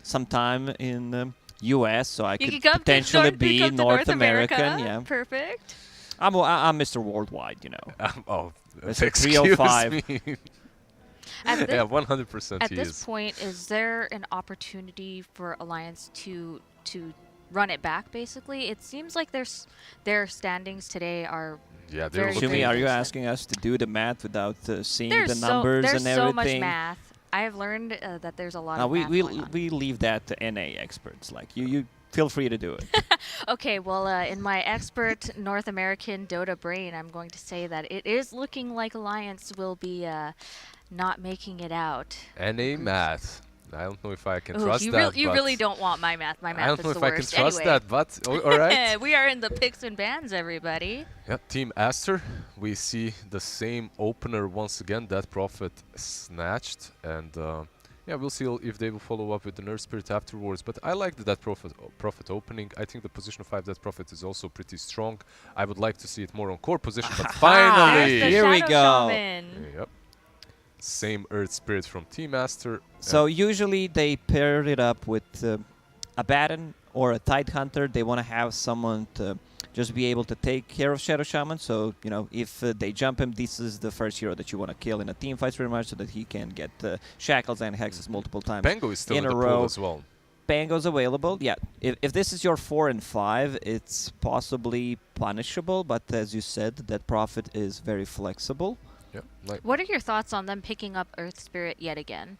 some time in US, so I You could can come potentially to be come to North American. Yeah, Perfect. I'm Mr. Worldwide. You know. oh, It's a excuse 305. me. At Yeah, 100% At he this is. point, is there an opportunity for Alliance to run it back? Basically, it seems like their standings today are. Yeah, they're very, looking. Shumi, are you decent. asking us to do the math without seeing There's the numbers there's and so much everything? math. I have learned that there's a lot No, of we math we going on. we leave that to NA experts. Like you feel free to do it. Okay, well, in my expert North American Dota brain, I'm going to say that it is looking like Alliance will be not making it out. NA math. I don't know if I can Ooh, trust you that. you but really don't want my math. My math I don't is know the if I can worst. trust Anyway. that, but all right. We are in the picks and bans, everybody. Yep, Team Aster, we see the same opener once again. That Prophet snatched, and Yeah, we'll see if they will follow up with the Nurse Spirit afterwards. But I like the Death Prophet opening. I think the position of 5 Death Prophet is also pretty strong. I would like to see it more on core position, but finally! There's the Here we Shadow go. Shaman. Yep. Same Earth Spirit from Team Master. So usually they pair it up with a Baton or a Tidehunter. They want to have someone to just be able to take care of Shadow Shaman. So, you know, if they jump him, this is the first hero that you want to kill in a team fight pretty much so that he can get shackles and hexes multiple times Bango is still in a the pool row. as well. Bango's available. Yeah, if this is your 4 and 5, it's possibly punishable. But as you said, that Prophet is very flexible. Yeah, like What are your thoughts on them picking up Earth Spirit yet again?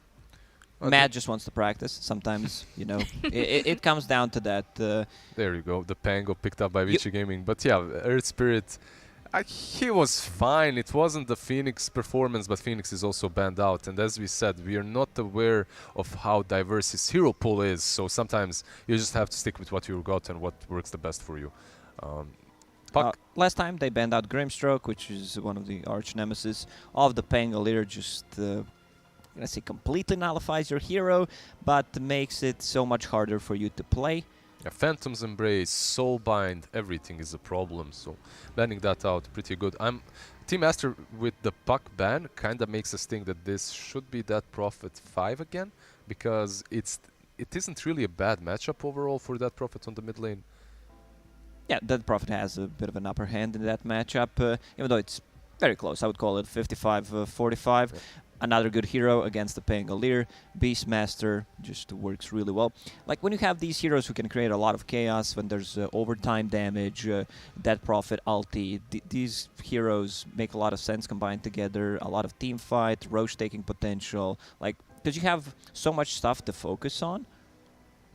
Matt just wants to practice. Sometimes, you know, it comes down to that. there you go, the Pango picked up by VICI Gaming. But yeah, Earth Spirit, he was fine. It wasn't the Phoenix performance, but Phoenix is also banned out. And as we said, we are not aware of how diverse his hero pool is. So sometimes you just have to stick with what you got and what works the best for you. Puck. Last time they banned out Grimstroke, which is one of the arch nemesis of the Pangolier. Just, let's say, completely nullifies your hero, but makes it so much harder for you to play. Yeah, Phantom's Embrace, Soulbind, everything is a problem. So banning that out, pretty good. Team Master with the Puck ban kind of makes us think that this should be that Prophet 5 again, because it isn't really a bad matchup overall for that Prophet on the mid lane. Yeah, that Prophet has a bit of an upper hand in that matchup, even though it's very close. I would call it 55-45. Yeah. Another good hero against the Pangolier. Beastmaster just works really well. Like when you have these heroes who can create a lot of chaos, when there's overtime damage, that Prophet ulti, these heroes make a lot of sense combined together. A lot of team fight, Roche taking potential. Like, because you have so much stuff to focus on.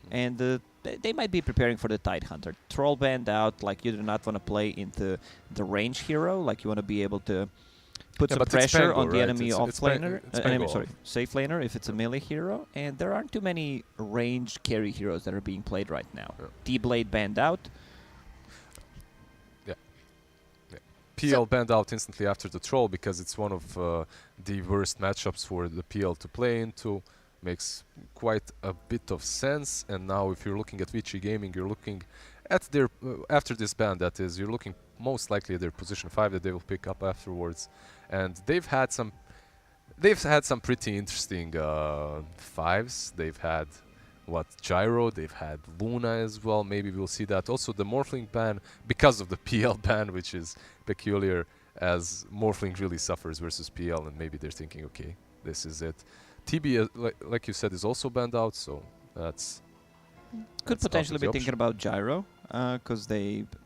And they might be preparing for the Tidehunter. Troll banned out, like you do not want to play into the range hero, like you want to be able to put some pressure on the enemy safe laner if it's a melee hero. And there aren't too many ranged carry heroes that are being played right now. Yeah. T-Blade banned out. Yeah. PL banned out instantly after the Troll because it's one of the worst matchups for the PL to play into. Makes quite a bit of sense. And now if you're looking at VICI Gaming, you're looking at their after this ban, that is, you're looking most likely at their position 5 that they will pick up afterwards. And they've had some pretty interesting 5s. They've had Gyro, they've had Luna as well. Maybe we'll see that. Also the Morphling ban, because of the PL ban, which is peculiar, as Morphling really suffers versus PL, and maybe they're thinking, okay, this is it. TB, like you said, is also banned out, so could potentially be thinking about Gyro, because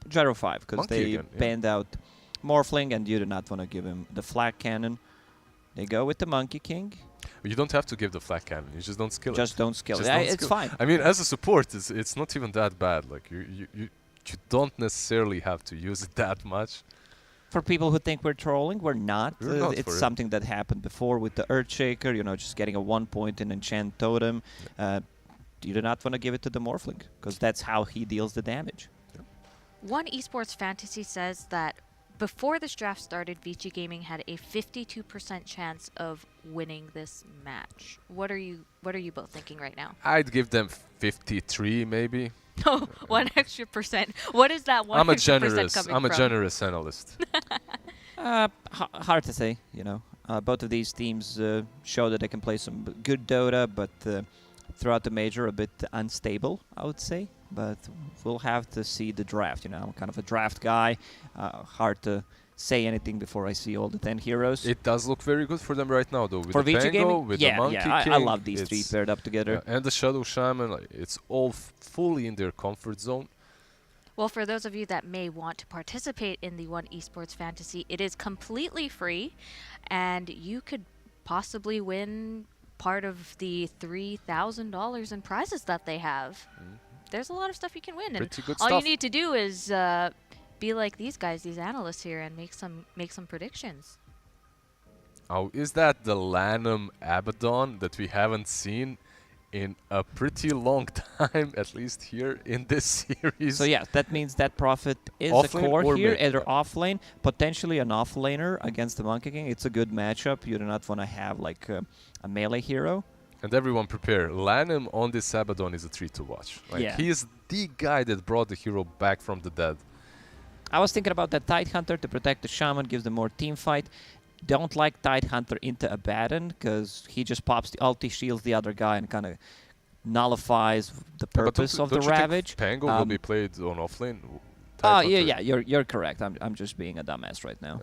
Gyro 5, because they banned out Morphling, and you do not want to give him the Flak Cannon. They go with the Monkey King. You don't have to give the Flak Cannon. You just don't skill it. Just don't skill it. Yeah, it's fine. I mean, as a support, it's not even that bad. Like you don't necessarily have to use it that much. For people who think we're trolling, we're not. It's something that happened before with the Earthshaker, you know, just getting a 1 point in Enchant Totem. You do not want to give it to the Morphling, because that's how he deals the damage. One esports fantasy says that before this draft started, VICI Gaming had a 52% chance of winning this match. What are you both thinking right now? I'd give them 53 maybe. Oh, 1 extra percent. What is that 1 extra percent coming from? I'm a generous analyst. Hard to say, you know. Both of these teams show that they can play some good Dota, but throughout the major a bit unstable, I would say. But we'll have to see the draft, you know. I'm kind of a draft guy. Hard to say anything before I see all the 10 heroes. It does look very good for them right now, though. With for the VICI Pango, with the Monkey King. I love these 3 paired up together. And the Shadow Shaman, like, it's all fully in their comfort zone. Well, for those of you that may want to participate in the One Esports Fantasy, it is completely free, and you could possibly win part of the $3,000 in prizes that they have. There's a lot of stuff you can win, pretty and good all stuff. you need to do is be like these guys, these analysts here, and make some predictions. Oh, is that the Lanham Abaddon that we haven't seen in a pretty long time, at least here in this series? So yeah, that means that Prophet is a core here, either offlane, potentially an offlaner against the Monkey King. It's a good matchup. You do not want to have like a melee hero. And everyone prepare. Lanham on this Abaddon is a treat to watch. Like, Yeah. he is the guy that brought the hero back from the dead. I was thinking about that Tidehunter to protect the Shaman, gives them more team fight. Don't like Tidehunter into Abaddon, because he just pops the ulti, shields the other guy, and kind of nullifies the purpose of the Ravage. Pango will be played on offlane? Oh, yeah, you're correct. I'm just being a dumbass right now.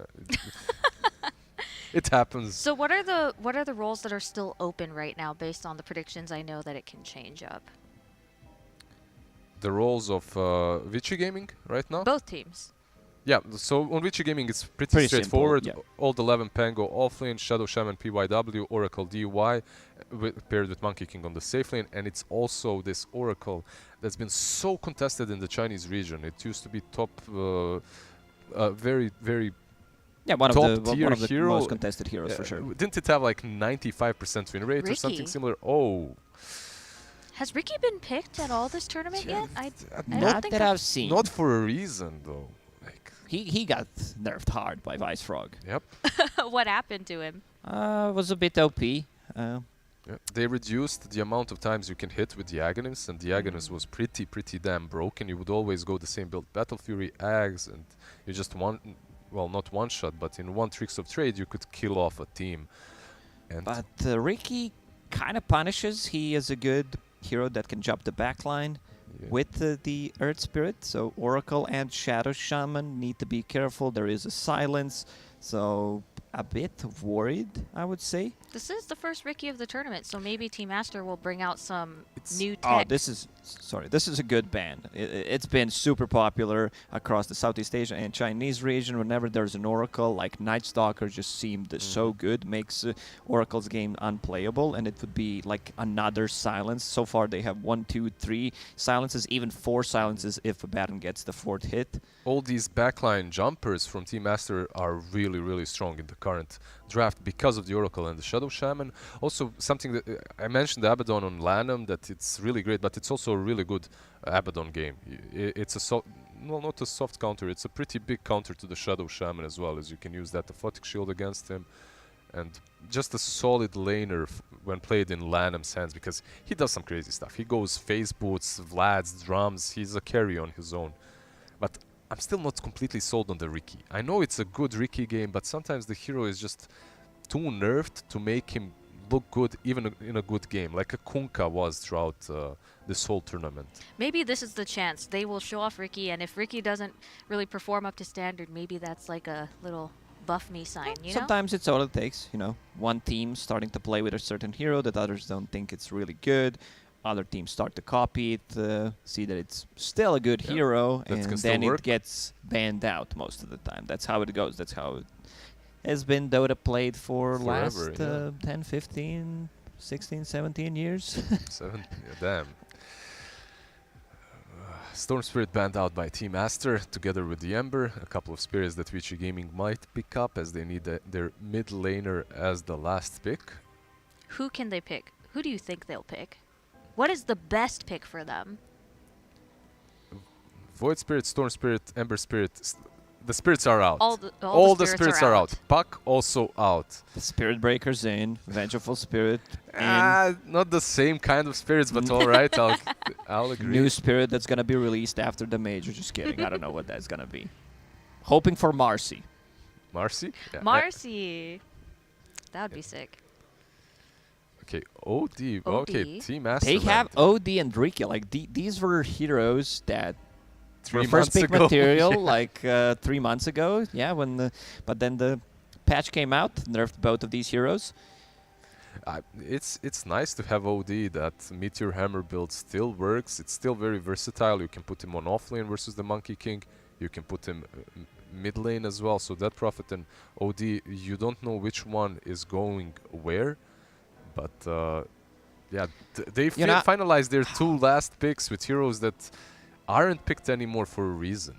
It happens. So what are the roles that are still open right now based on the predictions? I know that it can change up. The roles of VICI Gaming right now? Both teams. Yeah, so on VICI Gaming it's pretty straightforward. Simple, Old 11 Pango offlane, Shadow Shaman PYW, Oracle DY, paired with Monkey King on the safe lane, and it's also this Oracle that's been so contested in the Chinese region. It used to be top, very, very Yeah, one of the hero. most contested heroes for sure. Didn't it have like 95% win rate or something Ricky. similar? Oh, Has Ricky been picked at all this tournament yet? I don't Not think that I've seen. not for a reason though. Like, He got nerfed hard by Vice Frog. yep. what happened to him? Was a bit OP. Yeah. They reduced the amount of times you can hit with the Aghanim's, and the Aghanim's was pretty damn broken. You would always go the same build, Battle Fury, Aghs, and you just not one shot, but in one tricks of trade you could kill off a team. And But Ricky kind of punishes. He is a good hero that can jump the backline yeah. with the Earth Spirit. So Oracle and Shadow Shaman need to be careful. There is a silence, so a bit worried, I would say. This is the first Ricky of the tournament, so maybe Team Aster will bring out some It's- new Oh, tech. this is a good ban. It's been super popular across the Southeast Asia and Chinese region. Whenever there's an Oracle, like Night Stalker just seemed so good, makes Oracle's game unplayable, and it would be like another silence. So far they have 1, 2, 3 silences, even 4 silences if a Baron gets the 4th hit. all these backline jumpers from Team Aster are really strong in the current draft because of the Oracle and the Shadow Shaman. Also, something that I mentioned, the Abaddon on Lanham, that it's really great, but it's also a really good Abaddon game. It's a not a soft counter, it's a pretty big counter to the Shadow Shaman as well, as you can use that Aphotic Shield against him. And just a solid laner when played in Lanham's hands, because he does some crazy stuff. He goes phase boots, Vlads, drums, he's a carry on his own. But I'm still not completely sold on the Ricky. I know it's a good Ricky game, but sometimes the hero is just too nerfed to make him look good even in a good game, like a Kunkka was throughout this whole tournament. Maybe this is the chance. They will show off Ricky, and if Ricky doesn't really perform up to standard, maybe that's like a little buff me sign, you know? Sometimes it's all it takes, one team starting to play with a certain hero that others don't think it's really good. Other teams start to copy it, see that it's still a good hero, and then it gets banned out most of the time. That's how it goes. That's how it has been Dota played for Forever, last 10, 15, 16, 17 years. 7, yeah, damn. Storm Spirit banned out by Team Aster together with the Ember. A couple of spirits that VICI Gaming might pick up, as they need their mid laner as the last pick. Who can they pick? Who do you think they'll pick? What is the best pick for them? Void Spirit, Storm Spirit, Ember Spirit. The spirits are out. All the spirits are out. Puck also out. The Spirit Breaker's in, Vengeful Spirit in. Not the same kind of spirits, but all right, I'll agree. New Spirit that's going to be released after the Major. Just kidding. I don't know what that's going to be. Hoping for Marcy. Marcy? Yeah. Marcy. That would be sick. Okay, OD. Okay, Team Aster. They have OD and Ricky. Like, these were heroes that 3 were first months pick ago. material like 3 months ago. Yeah, but then the patch came out, nerfed both of these heroes. It's nice to have OD. That Meteor Hammer build still works. It's still very versatile. You can put him on offlane versus the Monkey King. You can put him mid lane as well. So that Prophet and OD, you don't know which one is going where. But yeah, they finalized their 2 last picks with heroes that aren't picked anymore for a reason.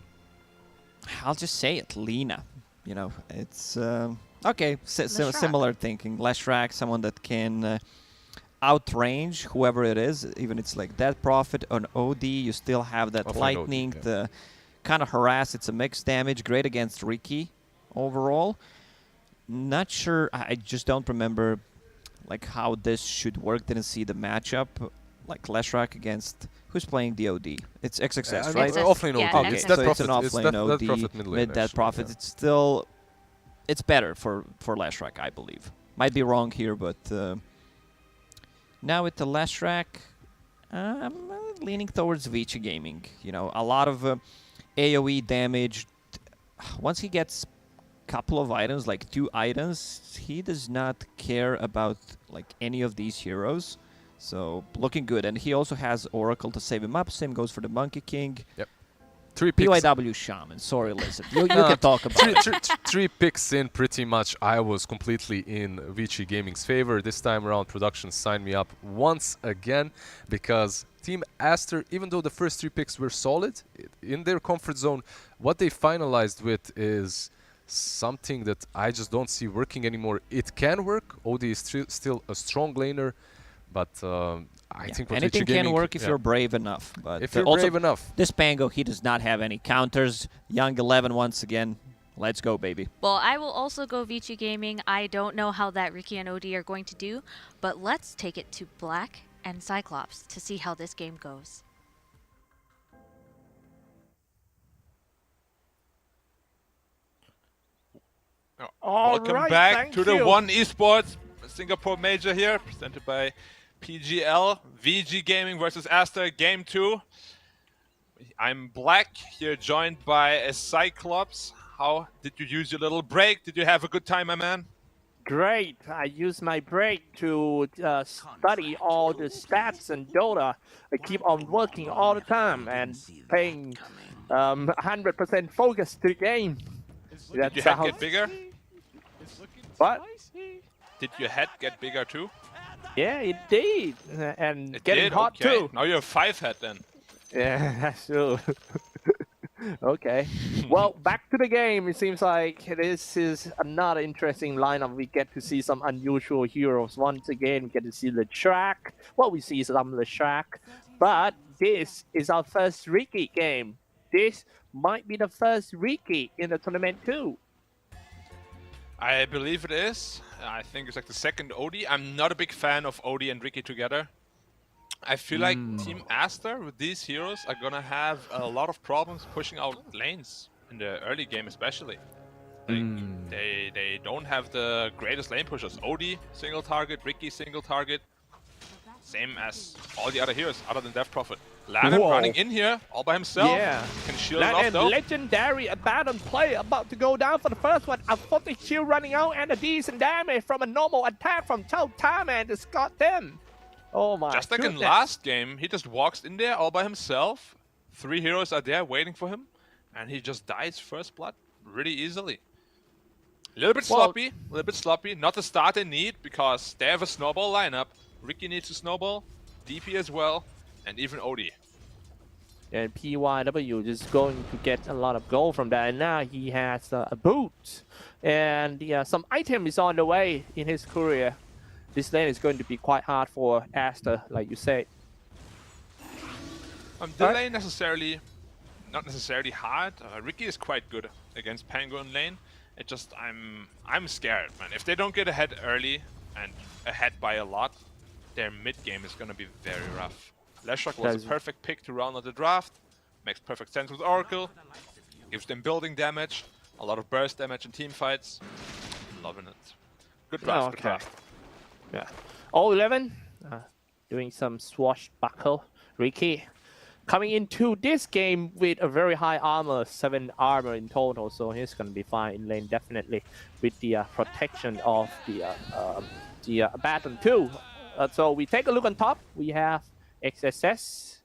I'll just say it, Lina. It's okay. Similar thinking. Leshrac, someone that can outrange whoever it is. Even it's like that Prophet on OD, you still have that lightning to kind of harass. It's a mixed damage. Great against Ricky overall. Not sure. I just don't remember like how this should work. Didn't see the matchup, like Leshrac against who's playing DOD. It's XXS, right? Offlane Yeah, OD. Okay, It's so that it's an profit. It's offlane that OD, profit mid lane. mid that actually, profit. yeah. It's still, it's better for Leshrac, I believe. Might be wrong here, but now with the Leshrac, I'm leaning towards VICI Gaming. You know, a lot of AoE damage. Once he gets couple of items, like 2 items, he does not care about like any of these heroes. So looking good, and he also has Oracle to save him up. Same goes for the Monkey King. Yep. 3 picks. PYW Shaman. Sorry, listen. You can talk about it. 3 picks in, pretty much. I was completely in VICI Gaming's favor. This time around, production signed me up once again because Team ASTER, even though the first 3 picks were solid, in their comfort zone, what they finalized with is something that I just don't see working anymore. It can work. OD is still a strong laner, but I think anything can work if you're brave enough. But if you're also brave enough. This Pango, he does not have any counters. Young 11 once again. Let's go, baby. Well, I will also go VICI Gaming. I don't know how that Riki and OD are going to do, but let's take it to Black and Cyclops to see how this game goes. Welcome back to the One Esports Singapore Major here, presented by PGL. VG Gaming versus ASTER, Game 2. I'm Black, here joined by a Cyclops. How did you use your little break? Did you have a good time, my man? Great. I used my break to study all the stats and Dota. I keep on working all the time and paying 100% focus to the game. Did your head get bigger? What? Did your head get bigger too? Yeah, it did. And It getting did? hot Okay. too. Now you have 5 head then. Yeah, that's true. Okay. Well, back to the game. It seems like this is another interesting lineup. We get to see some unusual heroes once again. We get to see Leshrac. Well, we see some Leshrac. But this is our first Riki game. This might be the first Riki in the tournament too. I believe it is. I think it's like the second OD. I'm not a big fan of OD and Riki together. I feel like Team ASTER with these heroes are gonna have a lot of problems pushing out lanes in the early game, especially. Like, they don't have the greatest lane pushers. OD single target, Riki single target, same as all the other heroes other than Death Prophet. Lannan running in here all by himself. Yeah. Can shield it off And though. legendary abandoned play about to go down for the first one. A 40 shield running out and a decent damage from a normal attack from Chow Tarman to Scott them. Oh my Just like in goodness. last game, he just walks in there all by himself. 3 heroes are there waiting for him, and he just dies first blood really easily. A little bit sloppy. Not the start they need because they have a snowball lineup. Riki needs a snowball, DP as well, and even OD. And PYW is going to get a lot of gold from that. And now he has a boot. And some item is on the way in his career. This lane is going to be quite hard for ASTER, like you said. The lane not necessarily hard. Riki is quite good against Pango in lane. It just I'm scared, man. If they don't get ahead early and ahead by a lot, their mid game is gonna be very rough. Leshrac was a perfect pick to round out the draft. Makes perfect sense with Oracle. Gives them building damage, a lot of burst damage in team fights. Loving it. Good draft. Good draft. Yeah. All 11 doing some swashbuckle. Riki coming into this game with a very high armor, 7 armor in total, so he's gonna be fine in lane definitely with the protection of the Abaddon too. So we take a look on top. We have XSS.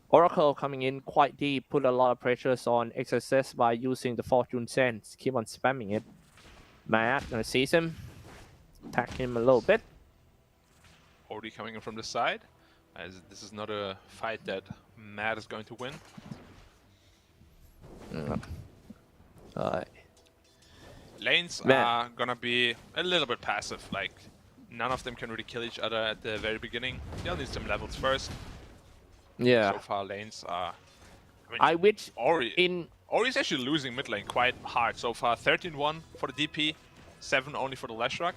Oracle coming in quite deep, put a lot of pressures on XSS by using the Fortune Sense. Keep on spamming it. Matt gonna seize him. Attack him a little bit. OD coming in from the side, as this is not a fight that Matt is going to win. Lanes are gonna be a little bit passive, like none of them can really kill each other at the very beginning. They'll need some levels first. Yeah. So far lanes are... I wish Ori's actually losing mid lane quite hard so far. 13-1 for the DP. 7 only for the Leshrac.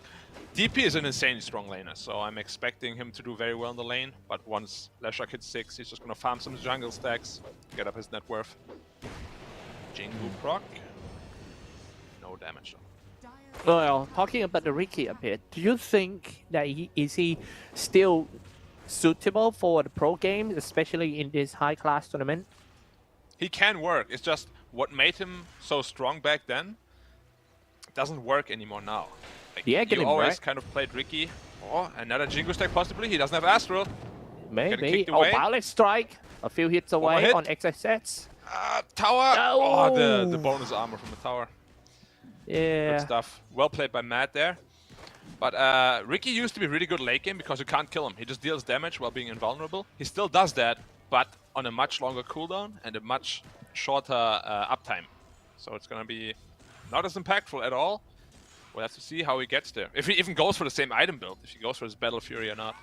DP is an insanely strong laner, so I'm expecting him to do very well in the lane. But once Leshrac hits 6, he's just gonna farm some jungle stacks, get up his net worth. Jingu proc. No damage though. Well, talking about the Ricky a bit, do you think that is he still suitable for the pro game, especially in this high-class tournament? He can work. It's just what made him so strong back then doesn't work anymore now. Like, yeah, get you him always right. kind of played Ricky. Oh, another Jingu stack possibly. He doesn't have Astral. Maybe. Oh, away. Ballet Strike. A few hits away hit. on XSS. Tower! Oh. Oh, the bonus armor from the tower. Yeah. Good stuff. Well played by Matt there. But Ricky used to be really good late game because you can't kill him. He just deals damage while being invulnerable. He still does that, but on a much longer cooldown and a much shorter uptime. So it's going to be not as impactful at all. We'll have to see how he gets there. If he even goes for the same item build, if he goes for his Battle Fury or not.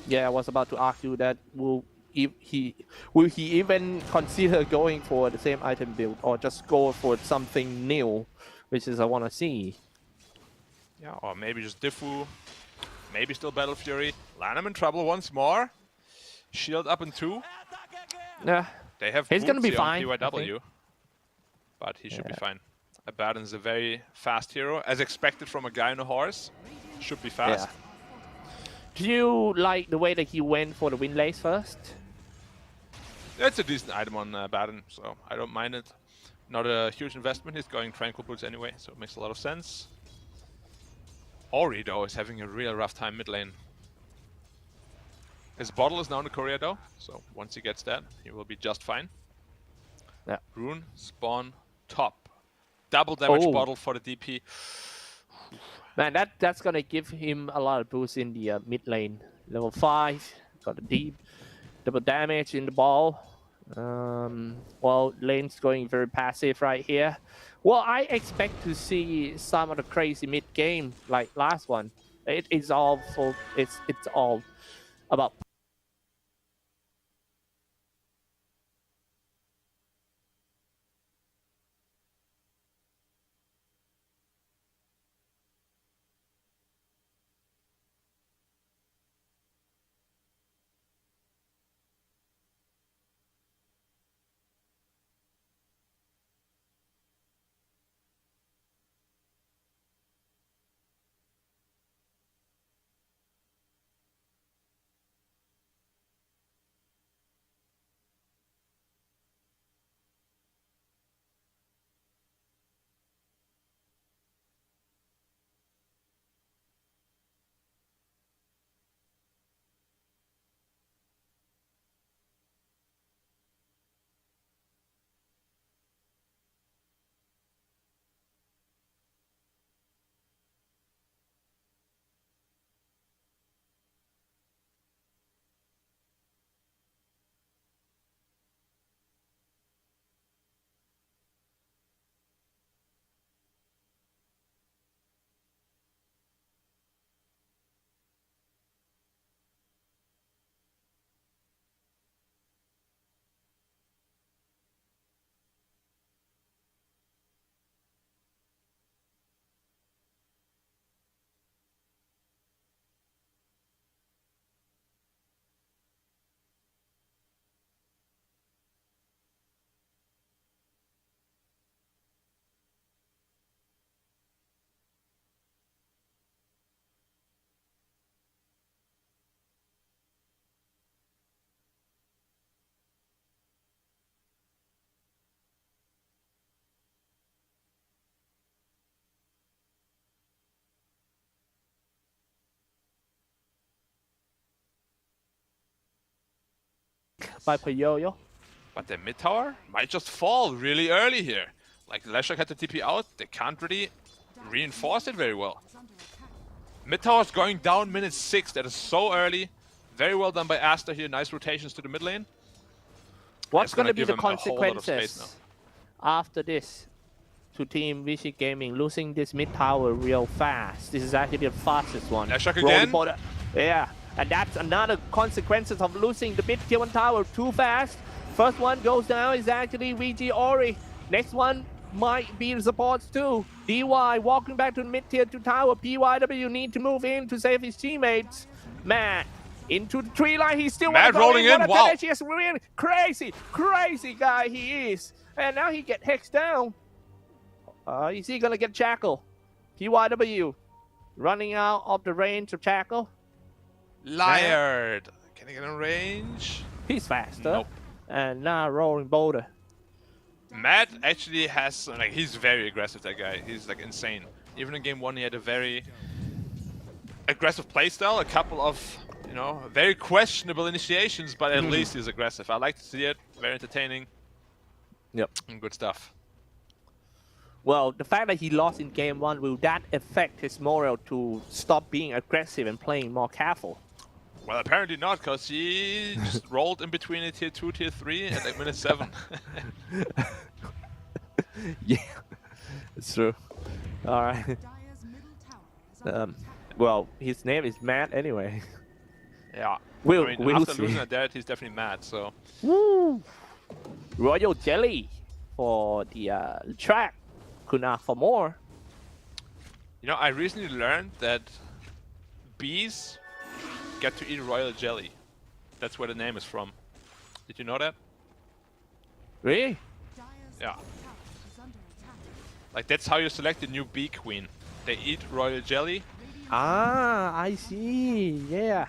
Yeah, I was about to argue that will he even consider going for the same item build or just go for something new, which is I want to see. Yeah, or maybe just Diffu. Maybe still Battle Fury. Lanham in trouble once more. Shield up in 2. Yeah. They have He's gonna be Bootsy on fine, PYW, but he should be fine. Abaddon's a very fast hero, as expected from a guy on a horse. Should be fast. Yeah. Do you like the way that he went for the wind lace first? It's a decent item on Abaddon, so I don't mind it. Not a huge investment. He's going Tranquil Boots anyway, so it makes a lot of sense. Ori, though, is having a real rough time mid lane. His bottle is now in the courier, though, so once he gets that, he will be just fine. Yeah. Rune, spawn, top. Double damage bottle for the DP. Man, that's gonna give him a lot of boost in the mid lane. Level 5, got a deep, double damage in the ball. Well, lane's going very passive right here. Well, I expect to see some of the crazy mid game like last one. It's all about. By Payoyo. But the mid tower might just fall really early here. Like, Leshrac had the TP out, they can't really reinforce it very well. Mid tower's going down minute 6, that is so early. Very well done by ASTER here, nice rotations to the mid lane. What's going to be give the him a whole lot of space consequences after this to Team VICI Gaming losing this mid tower real fast? This is actually the fastest one. Leshrac Roll again? report- Yeah, and that's another consequences of losing the mid tier 1 tower too fast. First one goes down is actually VG Ori. Next one might be the supports too. DY walking back to the mid-tier 2 tower. PYW need to move in to save his teammates. Matt into the tree line. He's still Matt rolling in. Wow. Yes, really crazy guy he is. And now he get hexed down. Is he gonna get Jackal? PYW running out of the range of Jackal. Liard. Can he get in range? He's faster. Nope. And now rolling boulder. Matt actually has, like, he's very aggressive, that guy. He's like insane. Even in game 1 he had a very aggressive playstyle, a couple of, you know, very questionable initiations, but at least he's aggressive. I like to see it, very entertaining. Yep. And good stuff. Well, the fact that he lost in game 1, will that affect his morale to stop being aggressive and playing more careful? Well, apparently not, because he just rolled in between a tier 2, tier 3 at like minute 7. Yeah, it's true. All right. Well, his name is Matt anyway. Yeah. We'll after see. losing at that, he's definitely mad, so. Woo! Royal Jelly for the track. Couldn't ask for more. You know, I recently learned that bees get to eat royal jelly. That's where the name is from. Did you know that? Really? Yeah. Like, that's how you select the new bee queen. They eat royal jelly. Ah, I see. Yeah.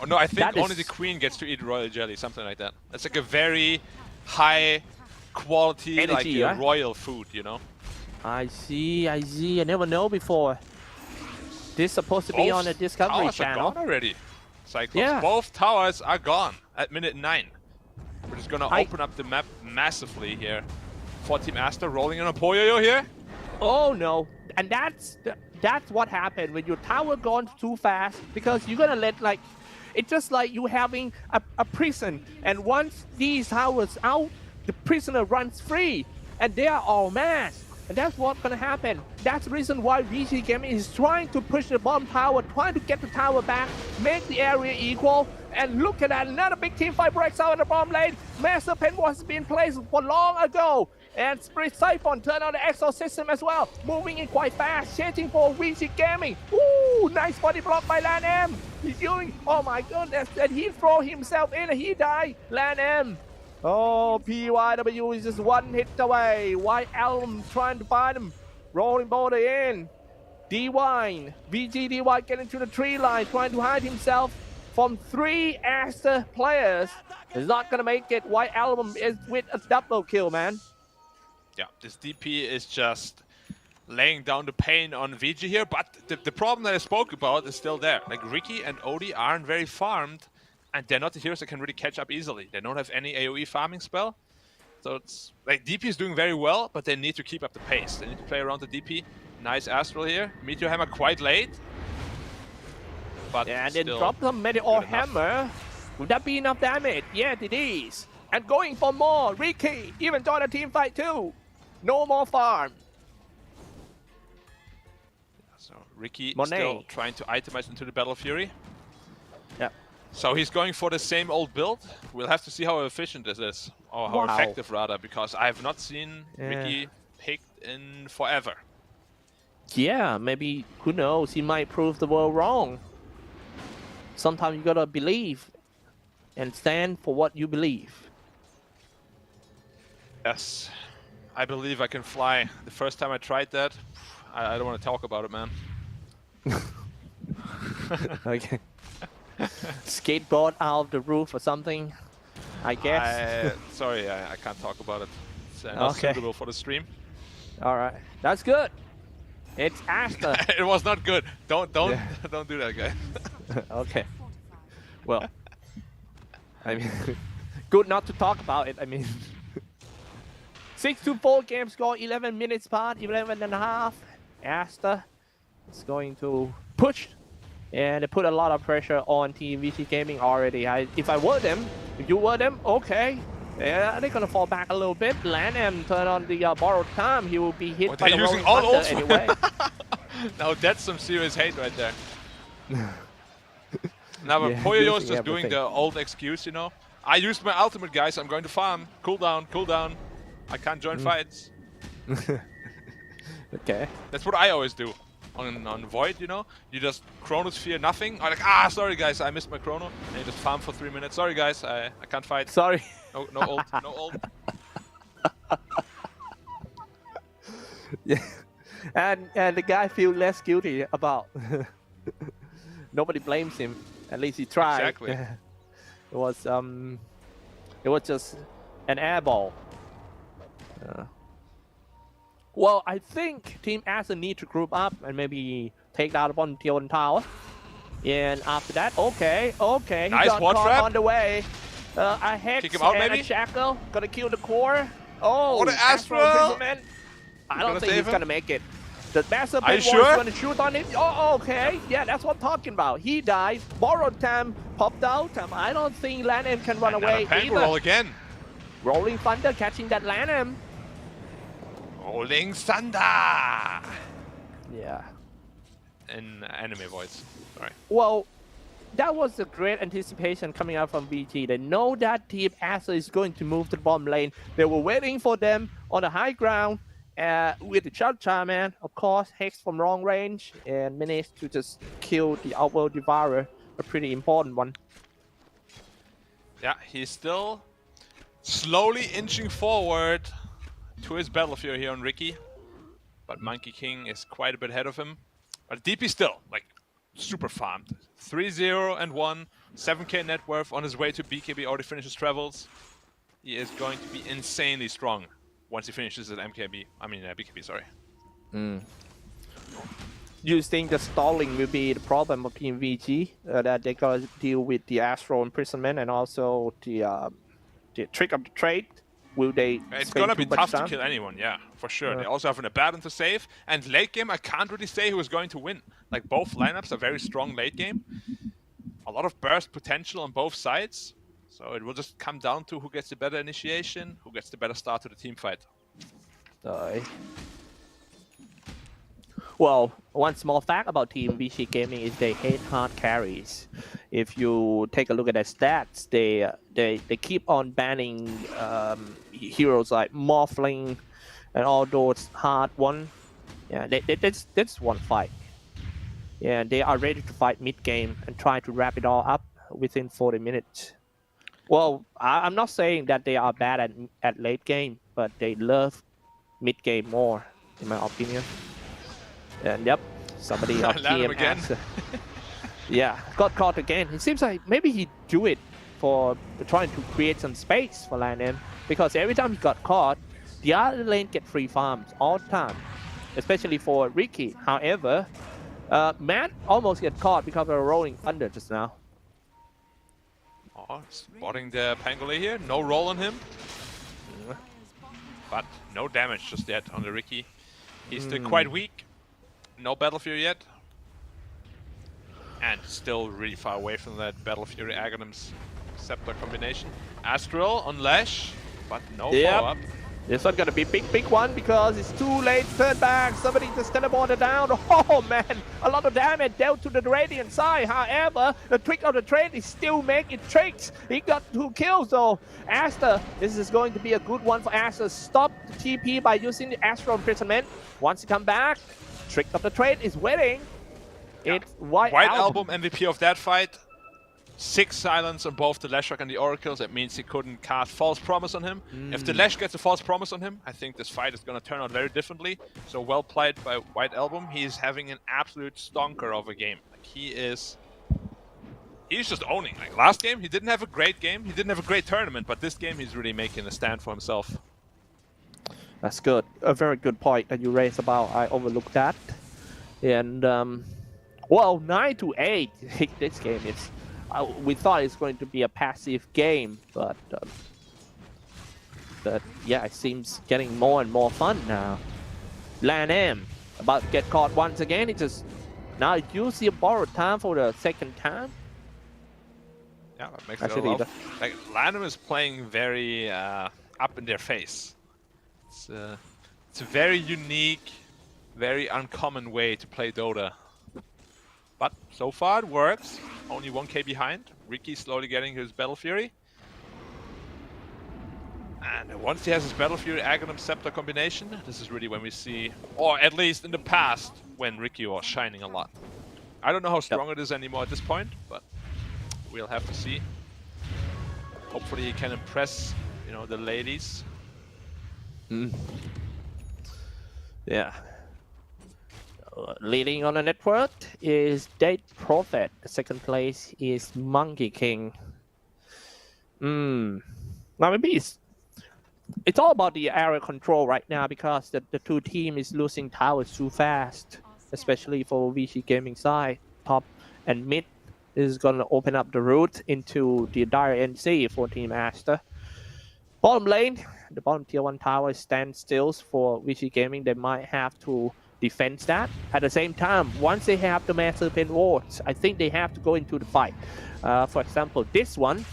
Oh no, I think That only is- the queen gets to eat royal jelly, something like that. That's like a very high quality, Energy, like yeah? royal food, you know? I see. I never know before. This supposed to be on the Discovery towers Channel. are gone already. Cyclops. Yeah. Both towers are gone at minute 9. We're just gonna I- open up the map massively here. For Team Aster rolling in on Poyoyo here. Oh no, and that's what happened when your tower gone too fast, because you're gonna let, like, it's just like you having a prison, and once these towers out, the prisoner runs free, and they are all masked, and that's what's gonna happen. That's the reason why VICI Gaming is trying to push the bomb tower, trying to get the tower back, make the area equal. And look at that, another big team fight breaks out in the bomb lane. Master Pen was being placed for long ago. And Spirit Siphon turned on the Exo system as well. Moving in quite fast, chasing for VICI Gaming. Ooh, nice body block by Lan M. He's doing, oh my goodness, and he throw himself in and he died. Lan M. Oh, PYW is just one hit away. White Elm trying to find him. Rolling boulder in. D-Wine. VG D-Wine getting to the tree line, trying to hide himself from 3 Aster players. Is not gonna make it. White Album is with a double kill, man. Yeah, this DP is just laying down the pain on VG here, but the problem that I spoke about is still there. Like, Ricky and Odie aren't very farmed, and they're not the heroes that can really catch up easily. They don't have any AoE farming spell. So it's like, DP is doing very well, but they need to keep up the pace. They need to play around the DP. Nice Astral here. Meteor Hammer quite late. But Yeah, and then still drop some Meteor good enough. Hammer. Would that be enough damage? Yes, it is. And going for more. Ricky even joined a team fight too. No more farm. So Ricky Monet. still trying to itemize into the Battle Fury. Yep. So he's going for the same old build. We'll have to see how efficient this is, or how Wow. effective rather, because I have not seen Yeah. Ricky picked in forever. Yeah, maybe, who knows, he might prove the world wrong. Sometimes you gotta believe and stand for what you believe. Yes, I believe I can fly. The first time I tried that, I don't want to talk about it, man. Okay. Skateboard out of the roof or something, I guess. Sorry, I can't talk about it. It's not Okay. suitable for the stream. All right, that's good. It's Aster. It was not good. Don't Yeah. don't do that, guy. Okay. Well, I mean, good not to talk about it. I mean, 6-4 game score, 11 minutes part, 11 and a half. Aster is going to push, and they put a lot of pressure on Team VC Gaming already. If I were them, if you were them, okay. Yeah, they're gonna fall back a little bit. Lanham turn on the borrowed time. He will be hit by they're the using rolling all thunder ults. anyway. Now that's some serious hate right there. Now, but Yeah, Poyoyo is using just doing everything. the old excuse, you know. I used my ultimate, guys. I'm going to farm. Cool down, cool down. I can't join fights. Okay. That's what I always do on Void, you know? You just Chronosphere nothing. I'm like, sorry guys, I missed my Chrono. And you just farm for 3 minutes. Sorry guys, I can't fight. Sorry. No ult, no ult. Yeah. And the guy feels less guilty about. Nobody blames him. At least he tried. Exactly. It was just an airball. Well, I think Team ASTER need to group up and maybe take that upon Tier 1 tower. And after that, okay, he nice got ward caught trap. on the way. A Hex Kick him out, and maybe? a Shackle. Gonna kill the core. Oh, the Astral! Imprisonment. I don't Gonna think save he's him? gonna make it. The Master Are you Pit Ward is sure? gonna shoot on it. Oh, okay. Yeah, that's what I'm talking about. He died. Borrowed time, popped out. I don't think Lanham can run away Another either. roll again. Rolling Thunder catching that Lanham. Rolling Thunder. Yeah. In anime voice. Sorry. Well, that was a great anticipation coming out from VICI. They know that Team ASTER is going to move to the bottom lane. They were waiting for them on the high ground with the Shot Charman, of course, Hex from long range, and managed to just kill the Outworld Devourer, a pretty important one. Yeah, he's still slowly inching forward to his Battle Fury here on Ricky. But Monkey King is quite a bit ahead of him. But DP still, like, super farmed. 3-0 and 1, 7k net worth on his way to BKB, already finishes travels. He is going to be insanely strong once he finishes at BKB, sorry. You think the stalling will be the problem of Team VG? That they gotta deal with the Astral Imprisonment and also the Trick of the Trade? Will they It's spend gonna too be much tough time? to kill anyone, yeah, for sure. They also have an Abaddon to save, and late game I can't really say who is going to win. Like, both lineups are very strong late game. A lot of burst potential on both sides, so it will just come down to who gets the better initiation, who gets the better start to the team fight. Well, one small fact about Team VC Gaming is they hate hard carries. If you take a look at their stats, they keep on banning heroes like Morphling and all those hard ones. Yeah, that's one fight. Yeah, they are ready to fight mid game and try to wrap it all up within 40 minutes. Well, I'm not saying that they are bad at late game, but they love mid game more, in my opinion. And yep, somebody on Team again. ASTER. Yeah, got caught again. It seems like maybe he do it for trying to create some space for Lanham, because every time he got caught, the other lane get free farms all the time, especially for Ricky. However, Matt almost get caught because of a Rolling Thunder just now. Oh, spotting the Pangolin here, no roll on him. But no damage just yet on the Ricky. He's still quite weak. No Battle Fury yet. And still really far away from that Battle Fury Aghanim's Scepter combination. Astral on Lash, but no follow-up. This one's gonna be a big one because it's too late to turn back. Somebody just teleported down. Oh man, a lot of damage dealt to the Radiant side. However, the Trick of the Trade is still making tricks. He got 2 kills though. ASTER, this is going to be a good one for ASTER. Stop the TP by using the Astral Imprisonment. Once you come back, Trick of the Trade is waiting. It's White Album MVP of that fight. 6 silence on both the Leshrac and the Oracles. That means he couldn't cast False Promise on him. If the Lesh gets a False Promise on him, I think this fight is going to turn out very differently. So well played by White Album. He is having an absolute stonker of a game. Like, he's just owning. Like, last game, he didn't have a great game. He didn't have a great tournament, but this game, he's really making a stand for himself. That's good. A very good point that you raised about. I overlooked that. And, well, 9-8. This game is... we thought it's going to be a passive game, but yeah, it seems getting more and more fun now. Lanham about to get caught once again. It just now you see a borrowed time for the second time. Yeah, that makes it a lot. Like, Lanham is playing very up in their face. It's a very unique, very uncommon way to play Dota. But so far it works. Only 1k behind. Ricky slowly getting his Battle Fury. And once he has his Battlefield Aghanim Scepter combination, this is really when we see, or at least in the past, when Ricky was shining a lot. I don't know how strong it is anymore at this point, but we'll have to see. Hopefully he can impress, you know, the ladies. Yeah. Leading on the network is Date Prophet. The second place is Monkey King. Now maybe it's all about the area control right now because the two teams is losing towers too fast, especially for VICI Gaming side. Top and mid is going to open up the route into the dire NC for Team ASTER. Bottom lane, the bottom tier 1 tower stands still for VICI Gaming. They might have to defend that. At the same time, once they have the Master Pen wards, I think they have to go into the fight. For example, this one,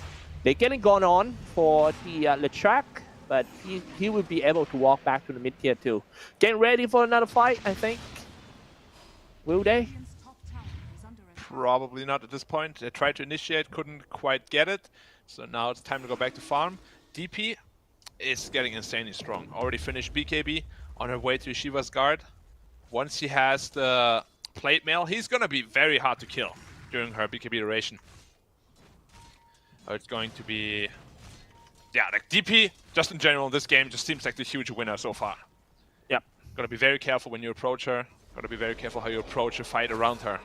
they're getting gone on for the track, but he will be able to walk back to the mid tier 2. Getting ready for another fight, I think. Will they? Probably not at this point. They tried to initiate, couldn't quite get it. So now it's time to go back to farm. DP is getting insanely strong. Already finished BKB on her way to Shiva's guard. Once he has the plate mail, he's gonna be very hard to kill during her BKB duration. It's going to be... Yeah, like DP, just in general in this game, just seems like the huge winner so far. Yep. Gotta be very careful when you approach her. Gotta be very careful how you approach a fight around her.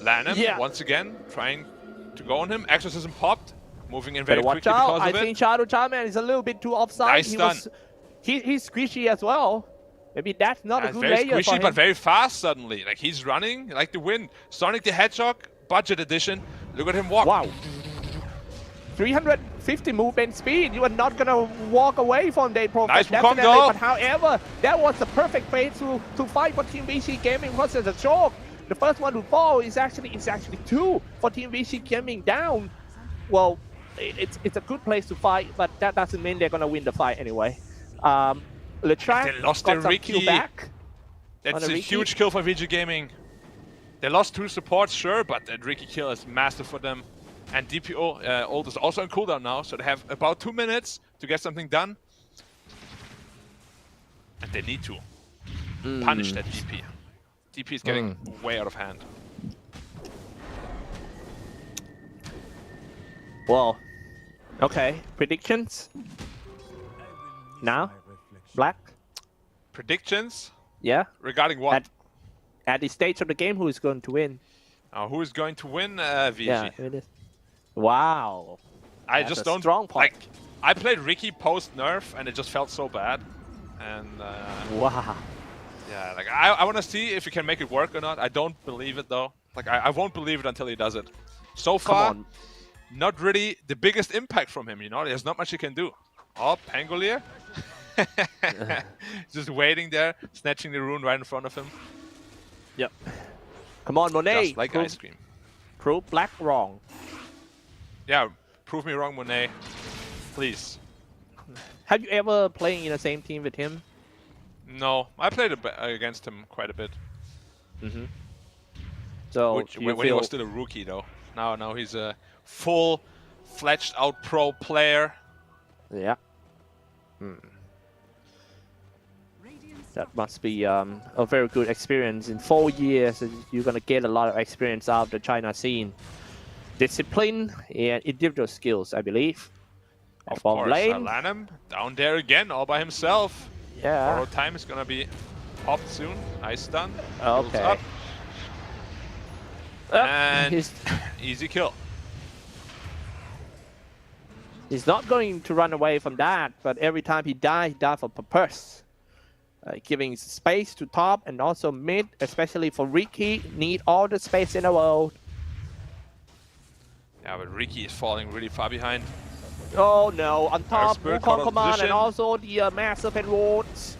Lanham, once again, trying to go on him. Exorcism popped, moving in very quickly because of it. I think Shadow Charman is a little bit too offside. Nice stun. He's squishy as well. Maybe that's not a good very layer squishy, for him. but very fast suddenly. Like he's running like the wind. Sonic the Hedgehog, budget edition. Look at him walk. Wow. 350 movement speed. You are not gonna walk away from Date Prophet. Nice definitely. though. But however, that was the perfect way to fight for Team VICI Gaming because there's a choke. The first one to fall is actually two for Team VICI Gaming down. Well, it's a good place to fight, but that doesn't mean they're gonna win the fight anyway. Letrack They lost got their some Ricky. kill back. That's a huge kill for VG Gaming. They lost 2 supports, sure, but that Ricky kill is massive for them. And DPO ult is also on cooldown now, so they have about 2 minutes to get something done. And they need to punish that DP. DP is getting way out of hand. Well, okay. Predictions? Now? Black? Predictions? Yeah? Regarding what? At this stage of the game, who is going to win? Who is going to win? VG. Yeah, it is. Wow. I That's just a don't... strong point. Like, I played Ricky post-nerf, and it just felt so bad. And... wow. Yeah, like, I want to see if he can make it work or not. I don't believe it, though. Like, I won't believe it until he does it. So far, not really the biggest impact from him, you know? There's not much he can do. Oh, Pangolier? Just waiting there, snatching the rune right in front of him. Yep. Come on, Monet. Just like ice cream. Prove Black wrong. Yeah, prove me wrong, Monet. Please. Have you ever played in the same team with him? No, I played against him quite a bit. So when he was still a rookie, though. Now he's a full-fledged out pro player. Yeah. That must be a very good experience. In 4 years, you're going to get a lot of experience out of the China scene. Discipline and individual skills, I believe. Of course, Lanham down there again, all by himself. Yeah. Borrow time is going to be popped soon. Nice stun. Okay. Up. And easy kill. He's not going to run away from that, but every time he dies for purpose. Giving space to top and also mid, especially for Ricky, need all the space in the world. Yeah, but Ricky is falling really far behind. Oh no, on top, Spirit Wukong caught command position. and also the massive and wards.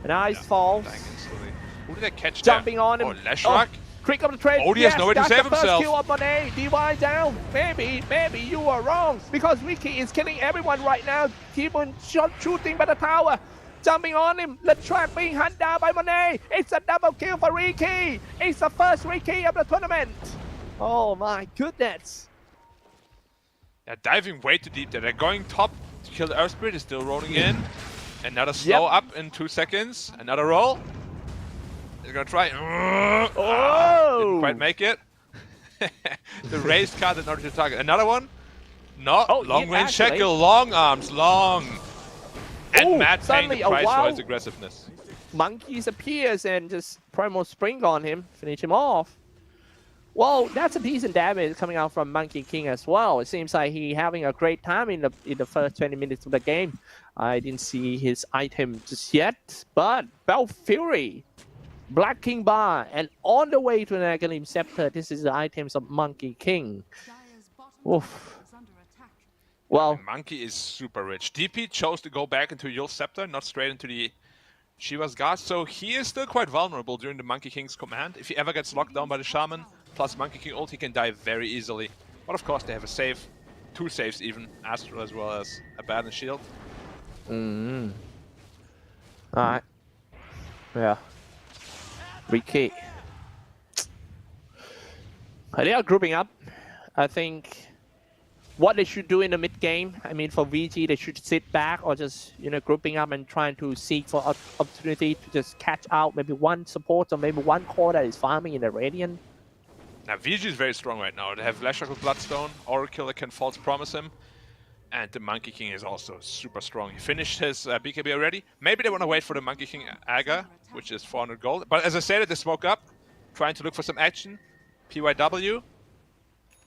Nice falls. Dying instantly. Who did I catch Jumping there? on him. Oh, Leshrac. Quick of the trade. Oh, he has nowhere to that's save the first himself. kill of Monet. DY down. Maybe you are wrong because Ricky is killing everyone right now. Keep on shooting by the tower. Jumping on him. The track being hunted down by Monet. It's a double kill for Ricky. It's the first Ricky of the tournament. Oh my goodness. They're diving way too deep there. They're going top to kill the Earth Spirit is still rolling in. Another slow up in 2 seconds. Another roll. He's gonna try. Didn't quite make it. The raised card did not hit the target. Another one. No. Long range shackle. Long arms. Long. And Matt paying the price for his aggressiveness. Monkeys appears and just Primal Spring on him, finish him off. Well, that's a decent damage coming out from Monkey King as well. It seems like he having a great time in the first 20 minutes of the game. I didn't see his item just yet, but Bell Fury, Black King Bar, and on the way to an Aghanim Scepter. This is the items of Monkey King. Oof. Well, Monkey is super rich. DP chose to go back into Yul's Scepter, not straight into the Shiva's Guard, so he is still quite vulnerable during the Monkey King's command. If he ever gets locked down by the Shaman, plus Monkey King ult, he can die very easily. But of course they have a save, 2 saves even, Astral as well as Abaddon Shield. Alright. Yeah. VICI. They are grouping up. I think what they should do in the mid game, I mean for VG, they should sit back or just, you know, grouping up and trying to seek for opportunity to just catch out maybe one support or maybe one core that is farming in the Radiant. Now VG is very strong right now. They have Leshrac with Bloodstone, Oracle that can false promise him, and the Monkey King is also super strong. He finished his BKB already. Maybe they want to wait for the Monkey King Aga, which is 400 gold. But as I said, they smoke up, trying to look for some action. PYW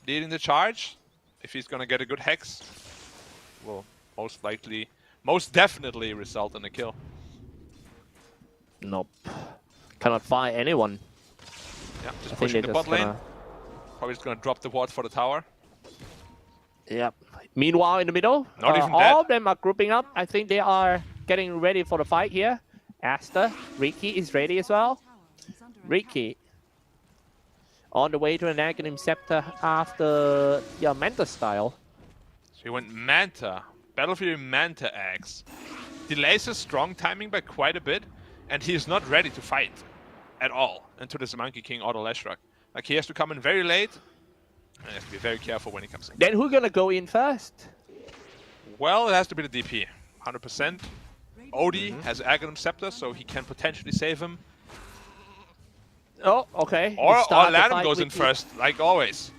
leading the charge. If he's gonna get a good hex, will most definitely result in a kill. Nope. Cannot find anyone. Yeah, just pushing the bot lane. Probably just gonna drop the ward for the tower. Yep. Meanwhile, in the middle, Not even all of them are grouping up. I think they are getting ready for the fight here. ASTER, VICI is ready as well. VICI on the way to an Aghanim Scepter after Manta style. So he went Manta. Battlefield Manta Axe. Delays his strong timing by quite a bit, and he is not ready to fight at all into this Monkey King or the Leshrac. Like, he has to come in very late, and he has to be very careful when he comes in. Then who's gonna go in first? Well, it has to be the DP, 100%. Odie has Aghanim Scepter, so he can potentially save him. Oh, okay. Or Lanham goes in first, like always.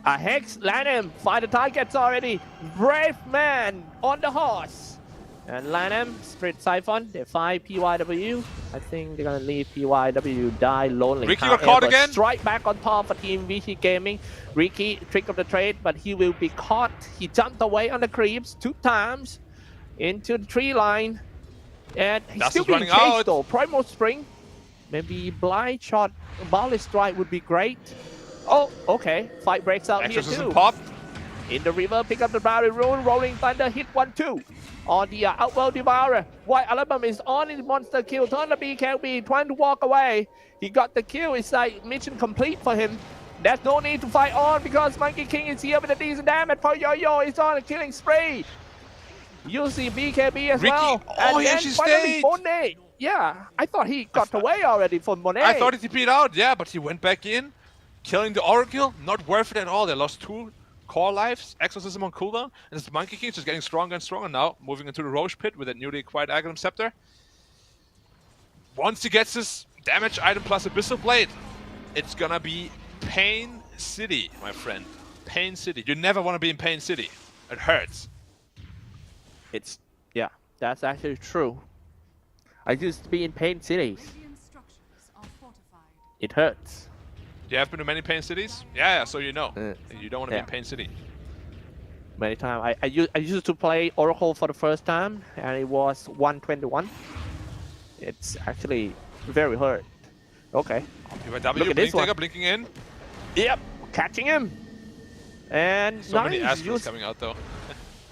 A Hex, Lanham, find the targets already. Brave man on the horse. And Lanham, Spirit Siphon, they find PYW. I think they're gonna leave PYW die lonely. Ricky got caught again. Strike back on top for Team VC Gaming. Ricky, trick of the trade, but he will be caught. He jumped away on the creeps 2 times into the tree line. And he's still being chased though. Primal Spring. Maybe Blind Shot, Ballast Strike would be great. Oh, okay. Fight breaks out here too. Pop. In the river, pick up the Barry Rune. Rolling Thunder, hit 1-2. On the Outworld Devourer. White Album is on in monster kill. Turn the BKB, trying to walk away. He got the kill. It's like mission complete for him. There's no need to fight on because Monkey King is here with a decent damage. For Yo-Yo is on a killing spree. You see BKB as well. Oh, and then finally Monet. Yeah, I thought he got away already from Monet. I thought he TP'd out, yeah, but he went back in, killing the Oracle. Not worth it at all. They lost 2 core lives, Exorcism on cooldown, and this Monkey King is just getting stronger and stronger now, moving into the Roche Pit with a newly acquired Aghanim Scepter. Once he gets his damage item plus Abyssal Blade, it's gonna be Pain City, my friend. Pain City. You never want to be in Pain City. It hurts. Yeah, that's actually true. I used to be in Pain Cities. It hurts. You have been to many Pain Cities? Yeah, so you know. You don't want to be in Pain City. Many times. I used to play Oracle for the first time, and it was 121. It's actually very hurt. Okay. Look at this one. Blinking in. Yep, catching him. And so many Astrals coming out though.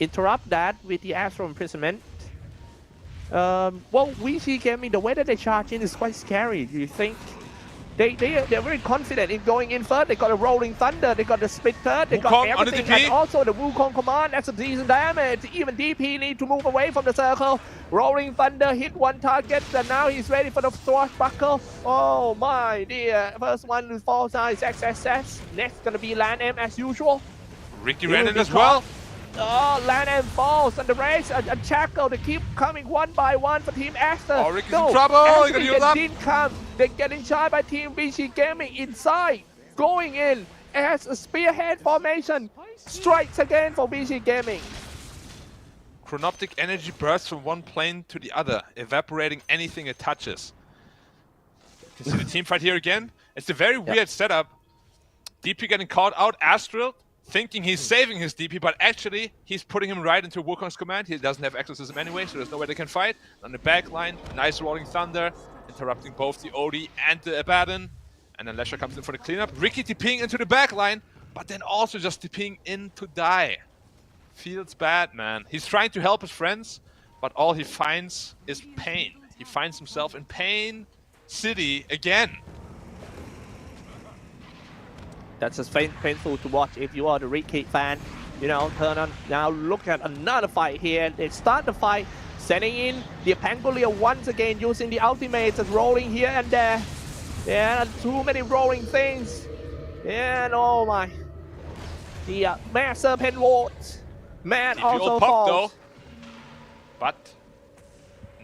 Interrupt that with the Astral Imprisonment. Well, VC Gaming, the way that they charge in is quite scary. Do you think? They're very confident in going in first. They got a Rolling Thunder, they got the Split Third, they got everything, and also the Wukong Command. That's a decent damage. Even DP need to move away from the circle. Rolling Thunder hit 1 target, and now he's ready for the Swashbuckle. Oh my dear. First one who falls down is XSS. Next gonna be Lanham as usual. Ricky ran in as well. Oh, LAN falls, and the race and Shackle, they keep coming one by one for Team ASTER. Oh, Ricky's in trouble. He got Actually, healed they up. didn't come. They're getting shot by Team VICI Gaming inside, going in as a spearhead formation. Strikes again for VICI Gaming. Chronoptic energy bursts from one plane to the other, evaporating anything it touches. You can see the team fight here again. It's a very weird setup. DP getting caught out, Astral thinking he's saving his DP, but actually he's putting him right into Wukong's command. He doesn't have exorcism anyway, so there's no way they can fight. On the back line, nice rolling thunder, interrupting both the OD and the Abaddon. And then Lesher comes in for the cleanup. Ricky TPing into the back line, but then also just TPing in to die. Feels bad, man. He's trying to help his friends, but all he finds is pain. He finds himself in Pain City again. That's just painful to watch if you are the Ricky fan. You know, turn on. Now look at another fight here. They start the fight, sending in the Pangolier once again, using the ultimates and rolling here and there. Yeah, too many rolling things. Yeah, and oh my. The Mass Serpent Wards. Man also falls. Though, but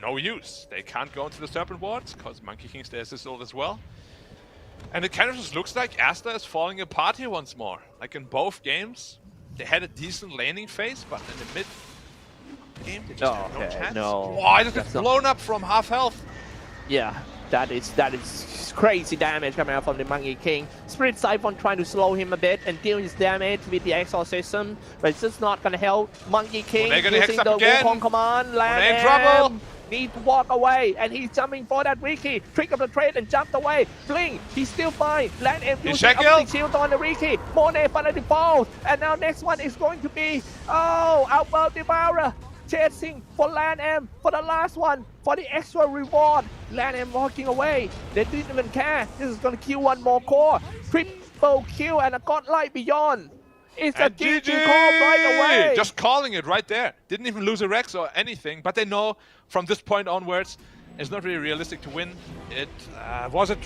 no use. They can't go into the Serpent Wards because Monkey King stays disabled as well. And it kind of just looks like ASTER is falling apart here once more. Like in both games, they had a decent laning phase, but in the mid game, they just had no chance. No. Oh, it just gets blown up from half health. Yeah, that is crazy damage coming out from the Monkey King. Spirit Siphon trying to slow him a bit and deal his damage with the exorcism, but it's just not gonna help. Monkey King using the Wukong command. Land trouble. Needs to walk away, and he's jumping for that Riki. Trick of the trade and jumped away. Fling, he's still fine. Land M using the shield on the Riki. Monet finally falls, and now next one is going to be, Outworld Devourer. Chasing for Land M for the last one, for the extra reward. Land M walking away. They didn't even care. This is going to kill one more core. Triple kill and a godlike beyond. It's a GG call right away. Just calling it right there. Didn't even lose a Rex or anything, but they know from this point onwards, it's not really realistic to win. It was a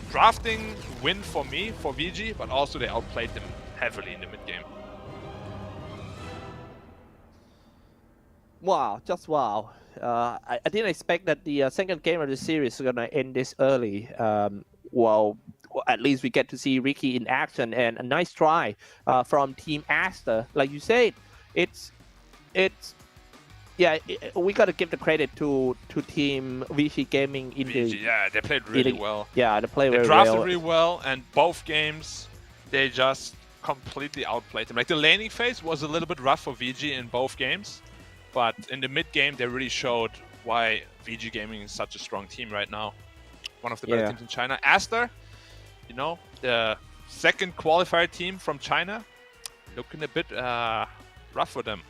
drafting win for me, for VG, but also they outplayed them heavily in the mid game. Wow, just wow. I didn't expect that the second game of the series is going to end this early. Well, at least we get to see Ricky in action, and a nice try from Team ASTER. Like you said, we got to give the credit to Team VICI Gaming in VG, yeah, they played really well. Yeah, they played very well. They drafted really well, and both games, they just completely outplayed them. Like the laning phase was a little bit rough for VG in both games, but in the mid game, they really showed why VG Gaming is such a strong team right now. One of the better teams in China. ASTER, you know, the second qualifier team from China, looking a bit rough for them.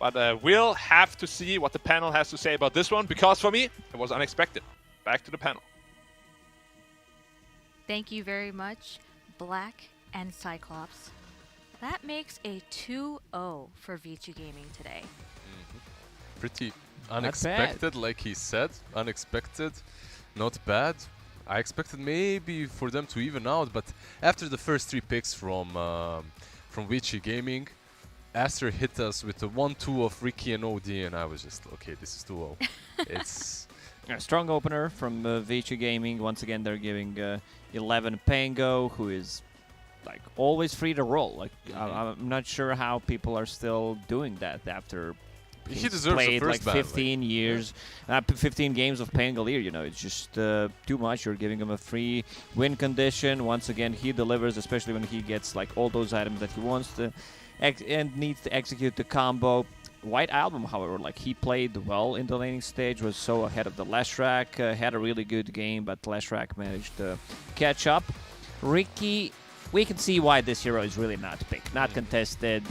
But we'll have to see what the panel has to say about this one, because for me, it was unexpected. Back to the panel. Thank you very much, Black and Cyclops. That makes a 2-0 for VICI Gaming today. Pretty unexpected, like he said. Unexpected, not bad. I expected maybe for them to even out, but after the first 3 picks from VICI Gaming, ASTER hit us with the 1-2 of Ricky and OD, and I was just, okay, this is 2-0. It's a strong opener from VICI Gaming. Once again, they're giving 11 Pango, who is like always free to roll. Like I'm not sure how people are still doing that after he deserves played the first like 15 years, 15 games of Pangolier. You know, it's just too much. You're giving him a free win condition. Once again, he delivers, especially when he gets like all those items that he wants to and needs to execute the combo. White Album, however, like he played well in the laning stage, was so ahead of the Leshrac, had a really good game, but Leshrac managed to catch up. Ricky, we can see why this hero is really not picked, not contested,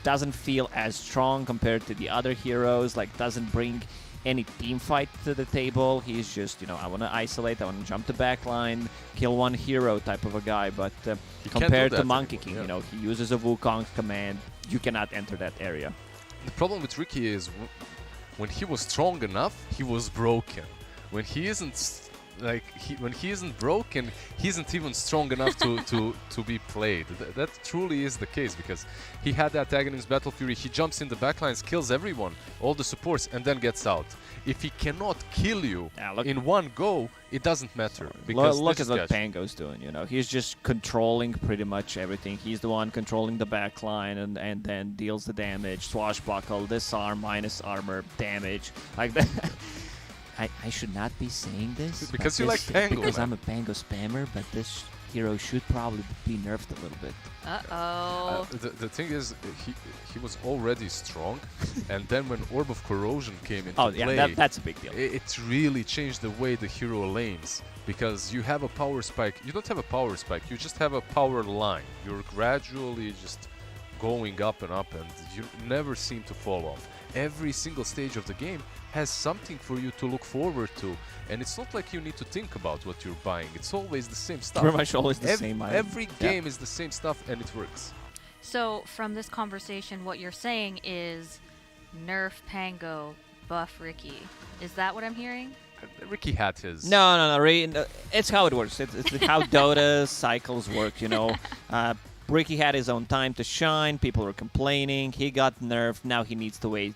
doesn't feel as strong compared to the other heroes, like doesn't bring any team fight to the table. He's just, you know, I want to isolate, I want to jump the back line, kill one hero type of a guy, but compared to Monkey King, you know, he uses a Wukong command, you cannot enter that area. The problem with Ricky is when he was strong enough, he was broken. When he isn't like when he isn't broken, he isn't even strong enough to be played. That truly is the case, because he had that Aghanim's Battle Fury. He jumps in the backlines, kills everyone, all the supports, and then gets out. If he cannot kill you in one go, it doesn't matter. Because look at what Pango's doing. You know, he's just controlling pretty much everything. He's the one controlling the backline, and then deals the damage. Swashbuckle, disarm, minus armor, damage, like that. I should not be saying this because you like Pango. Because I'm a Pango spammer, but this hero should probably be nerfed a little bit. Uh-oh. The thing is, he was already strong, and then when Orb of Corrosion came into play, that's a big deal. It really changed the way the hero lanes, because you have a power spike. You don't have a power spike, you just have a power line. You're gradually just going up, and you never seem to fall off. Every single stage of the game has something for you to look forward to, and it's not like you need to think about what you're buying. It's always the same stuff. Pretty much always the same item. Every game is the same stuff, and it works. So from this conversation, what you're saying is nerf Pango, buff Ricky. Is that what I'm hearing? Ricky had his. No. It's how it works. It's how Dota cycles work, you know. Ricky had his own time to shine. People were complaining. He got nerfed. Now he needs to wait